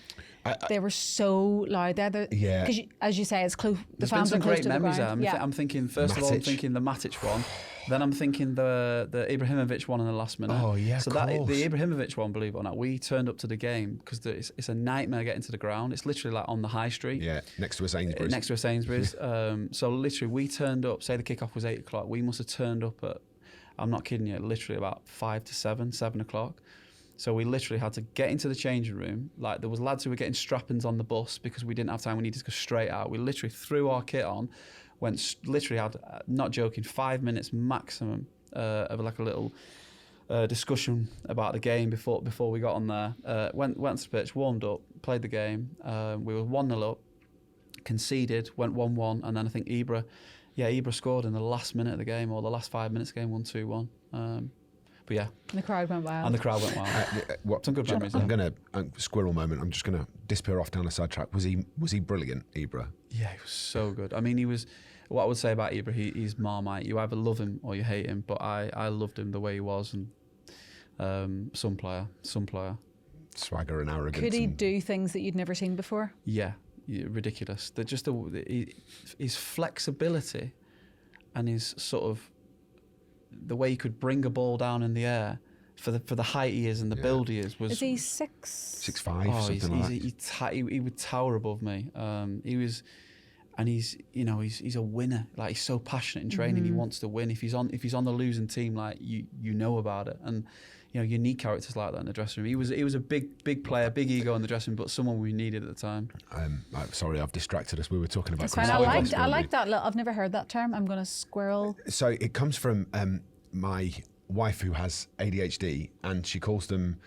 They were so loud there. Yeah. Because, as you say, it's close. There's been some great memories there. Yeah. I'm thinking, first of all, I'm thinking the Matic one. Then I'm thinking the Ibrahimovic one in the last minute. Oh, yeah, so of course. the Ibrahimovic one, believe it or not, we turned up to the game because it's a nightmare getting to the ground. It's literally like on the high street. Yeah, next to a Sainsbury's. So literally we turned up, say the kickoff was 8 o'clock, we must have turned up at, I'm not kidding you, literally about 5 to 7 o'clock. So we literally had to get into the changing room. Like, there was lads who were getting strap-ins on the bus because we didn't have time. We needed to go straight out. We literally threw our kit on, literally had, not joking, 5 minutes maximum of like a little discussion about the game before we got on there. Went to the pitch, warmed up, played the game. We were 1-0 up, conceded, went 1-1, and then I think Ibra scored in the last minute of the game, or the last 5 minutes of the game, 1-2-1. But yeah. And the crowd went wild. Some good memories. I'm going to, squirrel moment, I'm just going to disappear off down a sidetrack. Was he brilliant, Ibra? Yeah, he was so good. I mean, what I would say about Ibra, he's Marmite. You either love him or you hate him, but I loved him the way he was, and some player. Swagger and arrogance. Could he do things that you'd never seen before? Yeah, ridiculous. They're just his flexibility and his sort of the way he could bring a ball down in the air for the height he is and the build he is. Is he 6'5", 6'5", something like that? He would tower above me. He was, and he's a winner. Like, he's so passionate in training. He wants to win. If he's on the losing team, like, you know about it. And you need characters like that in the dressing room. He was a big player, big ego in the dressing room, but someone we needed at the time. Sorry, I've distracted us. We were talking about. I like that. I've never heard that term. I'm going to squirrel. So it comes from my wife, who has ADHD, and she calls them.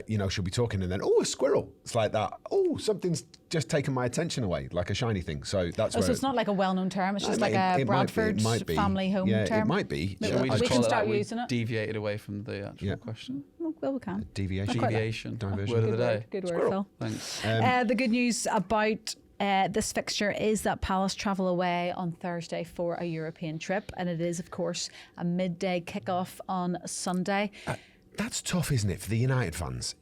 She'll be talking and then, a squirrel. It's like that. Oh, something's just taken my attention away, like a shiny thing. So that's. So it's not like a well-known term. It's just like a Bradford family home term. Yeah, it might be. Shall we just can start using it. Deviated away from the actual question. Well, we can. Deviation. Diversion. Word of the day. Good word, Squirrel. Phil. Thanks. The good news about this fixture is that Palace travel away on Thursday for a European trip, and it is, of course, a midday kickoff on Sunday. That's tough, isn't it, for the United fans?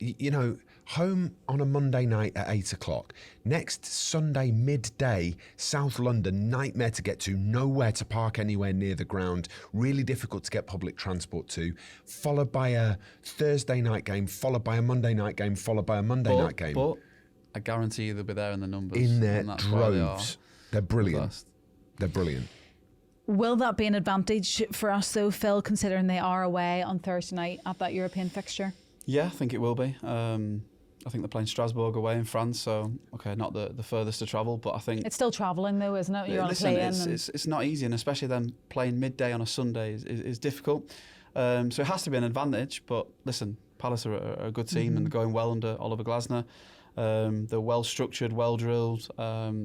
Home on a Monday night at 8 o'clock. Next Sunday midday, South London, nightmare to get to, nowhere to park anywhere near the ground, really difficult to get public transport to, followed by a Thursday night game, followed by a Monday night game, followed by a Monday night game. But I guarantee you they'll be there in the numbers. In their droves. They're brilliant. They're brilliant. Will that be an advantage for us, though, Phil, considering they are away on Thursday night at that European fixture? Yeah, I think it will be. I think they're playing Strasbourg away in France, so, okay, not the furthest to travel, but I think... It's still travelling, though, isn't it? You're on a plane. It's not easy, and especially them playing midday on a Sunday is difficult. So it has to be an advantage, but listen, Palace are a good team and they're going well under Oliver Glasner. They're well structured, well drilled.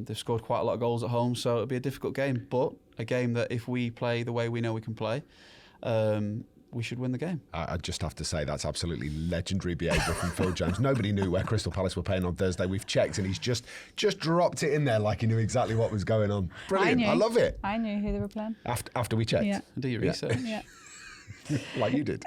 They've scored quite a lot of goals at home, so it'll be a difficult game, but a game that if we play the way we know we can play, we should win the game. I just have to say that's absolutely legendary behaviour from Phil Jones. Nobody knew where Crystal Palace were playing on Thursday. We've checked, and he's just dropped it in there like he knew exactly what was going on. Brilliant. I love it. I knew who they were playing. After we checked. Yeah. Do your research. Yeah. Like you did.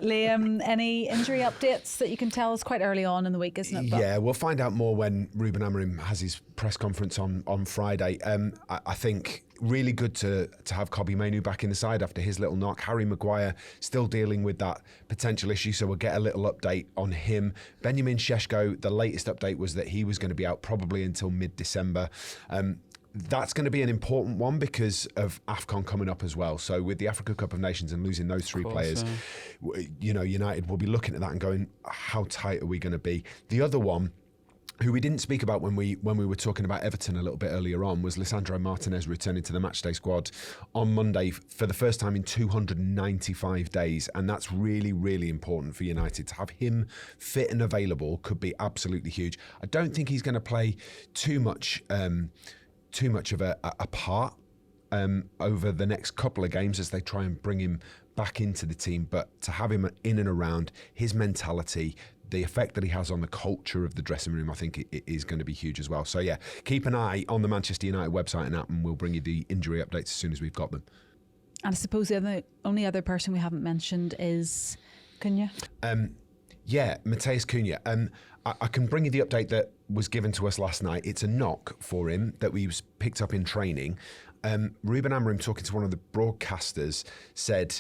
Liam, any injury updates that you can tell us? Quite early on in the week, isn't it? Yeah, we'll find out more when Ruben Amorim has his press conference on Friday. I think really good to have Kobbie Mainoo back in the side after his little knock. Harry Maguire still dealing with that potential issue, so we'll get a little update on him. Benjamin Šeško, the latest update was that he was going to be out probably until mid-December. that's going to be an important one because of AFCON coming up as well. So with the Africa Cup of Nations and losing those three players, United will be looking at that and going, how tight are we going to be? The other one, who we didn't speak about when we were talking about Everton a little bit earlier on, was Lisandro Martinez returning to the matchday squad on Monday for the first time in 295 days. And that's really, really important for United. To have him fit and available could be absolutely huge. I don't think he's going to play too much of a part over the next couple of games as they try and bring him back into the team. But to have him in and around, his mentality, the effect that he has on the culture of the dressing room, I think it is going to be huge as well. So yeah, keep an eye on the Manchester United website and app, and we'll bring you the injury updates as soon as we've got them. And I suppose the only other person we haven't mentioned is Cunha. Matheus Cunha. I can bring you the update that was given to us last night. It's a knock for him that we picked up in training. Ruben Amorim, talking to one of the broadcasters, said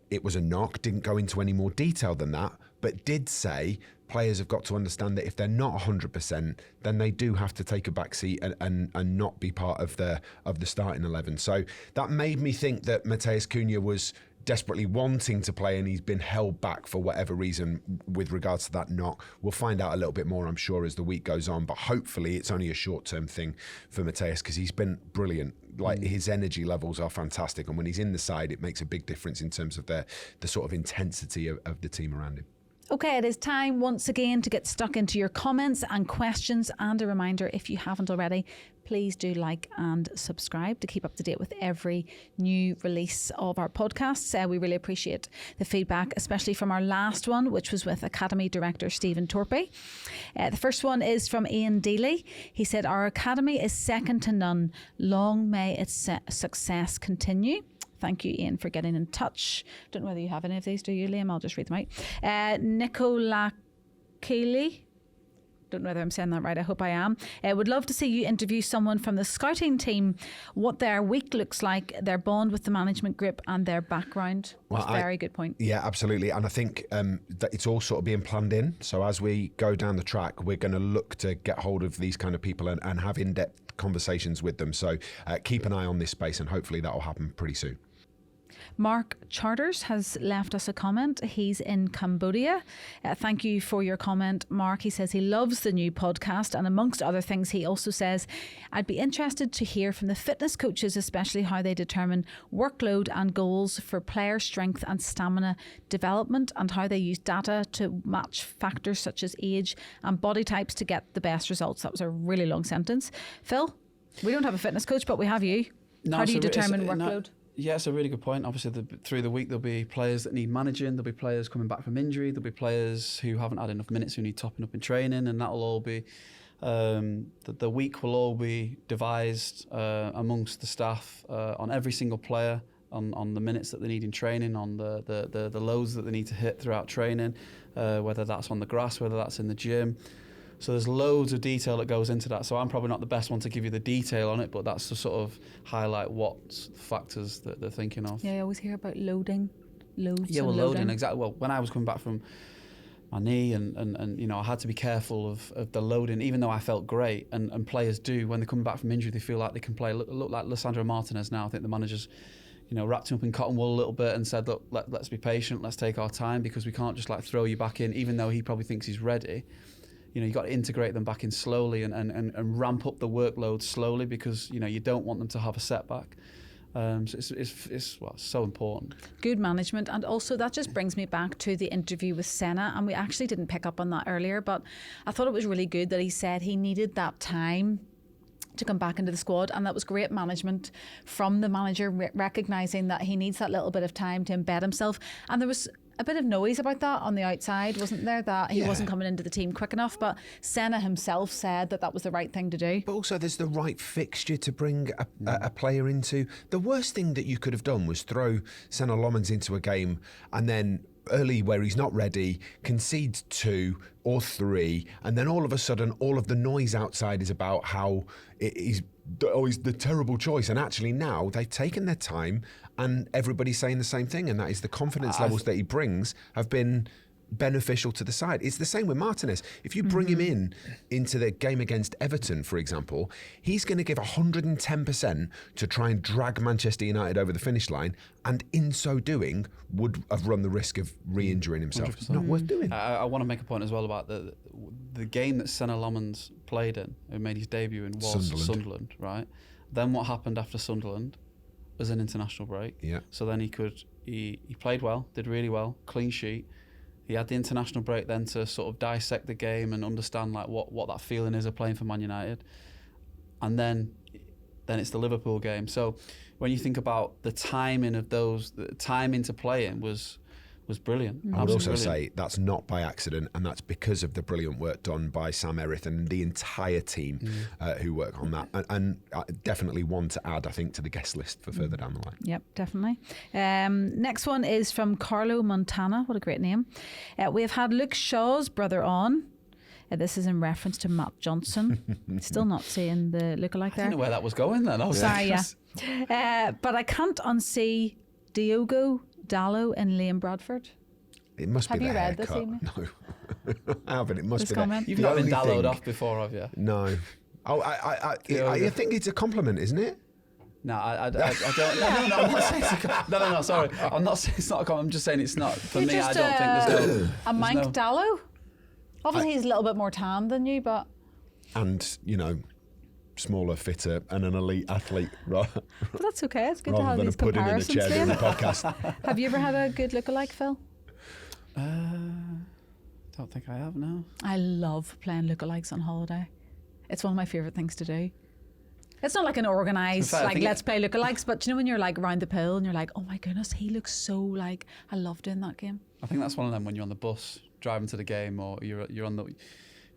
it was a knock, didn't go into any more detail than that, but did say players have got to understand that if they're not 100%, then they do have to take a back seat and not be part of the starting 11. So that made me think that Matheus Cunha was desperately wanting to play and he's been held back for whatever reason with regards to that knock. We'll find out a little bit more, I'm sure, as the week goes on, but hopefully it's only a short-term thing for Matheus because he's been brilliant. Like, his energy levels are fantastic, and when he's in the side, it makes a big difference in terms of the sort of intensity of the team around him. Okay, it is time once again to get stuck into your comments and questions. And a reminder, if you haven't already, please do like and subscribe to keep up to date with every new release of our podcasts. We really appreciate the feedback, especially from our last one, which was with Academy Director Stephen Torpey. The first one is from Ian Dealey. He said, "Our Academy is second to none. Long may its success continue." Thank you, Ian, for getting in touch. Don't know whether you have any of these, do you, Liam? I'll just read them out. Nicola Keeley. Don't know whether I'm saying that right. I hope I am. Would love to see you interview someone from the scouting team, what their week looks like, their bond with the management group and their background. Well, very good point. Yeah, absolutely. And I think that it's all sort of being planned in. So as we go down the track, we're going to look to get hold of these kind of people and have in-depth conversations with them. So keep an eye on this space and hopefully that will happen pretty soon. Mark Charters has left us a comment. He's in Cambodia. Thank you for your comment, Mark. He says he loves the new podcast, and amongst other things, he also says, "I'd be interested to hear from the fitness coaches, especially how they determine workload and goals for player strength and stamina development, and how they use data to match factors such as age and body types to get the best results." That was a really long sentence. Phil, we don't have a fitness coach, but we have you. How do you determine workload? Yeah, it's a really good point. Obviously, through the week, there'll be players that need managing. There'll be players coming back from injury. There'll be players who haven't had enough minutes who need topping up in training, and that'll all be the week will all be devised amongst the staff on every single player, on the minutes that they need in training, on the loads that they need to hit throughout training, whether that's on the grass, whether that's in the gym. So there's loads of detail that goes into that. So I'm probably not the best one to give you the detail on it, but that's to sort of highlight what factors that they're thinking of. Yeah, I always hear about loading, loads. Yeah, well, loading, exactly. Well, when I was coming back from my knee and you know, I had to be careful of the loading, even though I felt great. And players do, when they come back from injury, they feel like they can play. Look like Lisandro Martinez now. I think the manager's, you know, wrapped him up in cotton wool a little bit and said, look, let's be patient, let's take our time, because we can't just like throw you back in, even though he probably thinks he's ready. You know, you've got to integrate them back in slowly and ramp up the workload slowly, because, you know, you don't want them to have a setback. So it's so important. Good management. And also that just brings me back to the interview with Senne, and we actually didn't pick up on that earlier, but I thought it was really good that he said he needed that time to come back into the squad, and that was great management from the manager, recognising that he needs that little bit of time to embed himself. And there was a bit of noise about that on the outside, wasn't there? That he wasn't coming into the team quick enough, but Senne himself said that was the right thing to do. But also there's the right fixture to bring a player into. The worst thing that you could have done was throw Senne Lammens into a game and then early where he's not ready, concede 2 or 3, and then all of a sudden all of the noise outside is about how he's the terrible choice. And actually now they've taken their time and everybody's saying the same thing, and that is the confidence levels that he brings have been beneficial to the side. It's the same with Martinez. If you bring him into the game against Everton, for example, he's going to give 110% to try and drag Manchester United over the finish line, and in so doing would have run the risk of re-injuring himself. 100%. It's not worth doing. I want to make a point as well about the game that Senne Lammens played in, who made his debut in, was Sunderland, right? Then what happened after Sunderland was an international break. Yeah. So then he played well, did really well, clean sheet. He had the international break then to sort of dissect the game and understand like what that feeling is of playing for Man United. And then it's the Liverpool game. So when you think about the timing of those, the timing to play in was brilliant. I would also Brilliant. say that's not by accident, and that's because of the brilliant work done by Sam Erith and the entire team who work on that. And definitely one to add, I think, to the guest list for further down the line. Yep, definitely. Next one is from Carlo Montana. What a great name. We have had Luke Shaw's brother on. This is in reference to Matt Johnson. Still not seeing the lookalike I there. don't know where that was going then. I was Sorry, yeah. But I can't unsee Diogo Dallo and Liam Bradford. It must Have be you the read this haircut. email? No, I haven't. It must This be comment? the You've not been only dallowed thing- off before, have you? No. Oh, I think it's a compliment, isn't it? No, I don't. No, I'm not saying it's no. Sorry, I'm not saying it's not a comment. I'm just saying it's not for You're me. I just, don't think there's no. A Mike there's no- Dallo? Obviously, he's a little bit more tan than you, but And, smaller, fitter, and an elite athlete, right? but that's okay. It's good to Rather have than a these pudding in a comparisons. chair doing a Liam. podcast. Have you ever had a good lookalike, Phil? Don't think I have. No. I love playing lookalikes on holiday. It's one of my favourite things to do. It's not like an organised, To be fair, I think let's play lookalikes, but when you're like round the pool and you're like, oh my goodness, he looks so like, I love doing that game. I think that's one of them when you're on the bus driving to the game, or you're on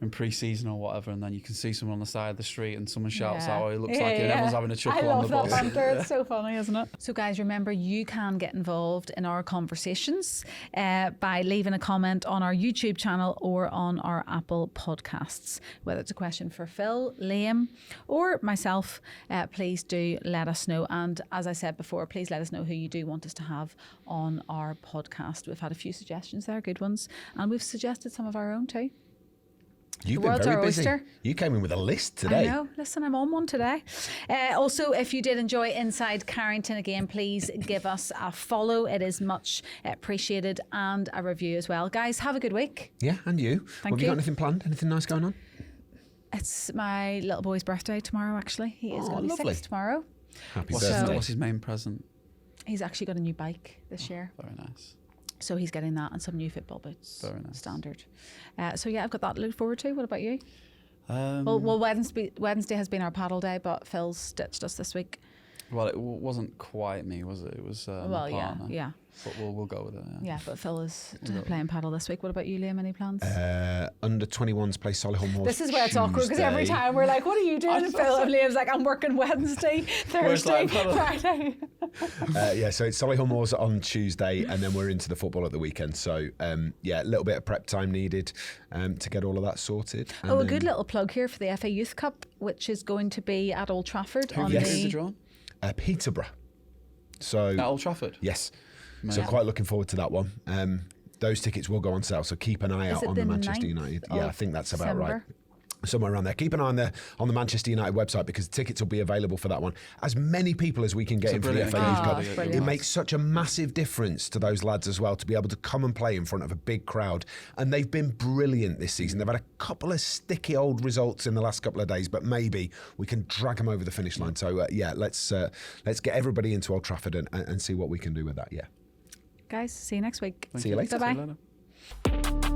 in pre-season or whatever, and then you can see someone on the side of the street and someone shouts out, "Oh, he looks like it," and everyone's having a chuckle I on love the bus. that banter. It's so funny, isn't it? So guys, remember you can get involved in our conversations by leaving a comment on our YouTube channel or on our Apple podcasts. Whether it's a question for Phil, Liam or myself, please do let us know. And as I said before, please let us know who you do want us to have on our podcast. We've had a few suggestions there, good ones, and we've suggested some of our own too. You've The been world's very our busy. oyster. You came in with a list today. I know. Listen, I'm on one today. Also, if you did enjoy Inside Carrington again, please give us a follow. It is much appreciated, and a review as well. Guys, have a good week. Yeah, and you. Thank Have you you. got anything planned? Anything nice going on? It's my little boy's birthday tomorrow, actually. He is going to be lovely. 6 tomorrow. Happy What's birthday. his main present? He's actually got a new bike this year. Very nice. So he's getting that and some new football boots. Very nice. Standard. So yeah, I've got that to look forward to. What about you? Um, Well, Wednesday has been our paddle day, but Phil's ditched us this week. Well, it wasn't quite me, was it? It was my Well, partner. yeah. But we'll go with it. Yeah, but Phil is playing paddle this week. What about you, Liam? Any plans? Under 21s play Solihull Moors. This is where it's awkward because every Tuesday. time we're like, what are you doing? And Phil and Liam's like, I'm working Wednesday, Thursday, like, paddle? Friday. Yeah, so it's Solihull Moors on Tuesday, and then we're into the football at the weekend. So, yeah, a little bit of prep time needed to get all of that sorted. And Oh, a then- good little plug here for the FA Youth Cup, which is going to be at Old Trafford on Yes. Who's the the... draw? Peterborough. So, At Old Trafford. yes. So Amazing. quite looking forward to that one. Those tickets will go on sale, so keep an eye Is out it on the the Manchester 9th United. of Yeah, I think that's about right. December? Somewhere around there. Keep an eye on the Manchester United website because tickets will be available for that one. As many people as we can get It's a in for the brilliant FA Youth occasion. Cup. Oh, it's It brilliant. makes such a massive difference to those lads as well to be able to come and play in front of a big crowd. And they've been brilliant this season. They've had a couple of sticky old results in the last couple of days, but maybe we can drag them over the finish line. So yeah, let's get everybody into Old Trafford and see what we can do with that. Yeah. Guys, see you next week. See you later. Bye-bye. See you later.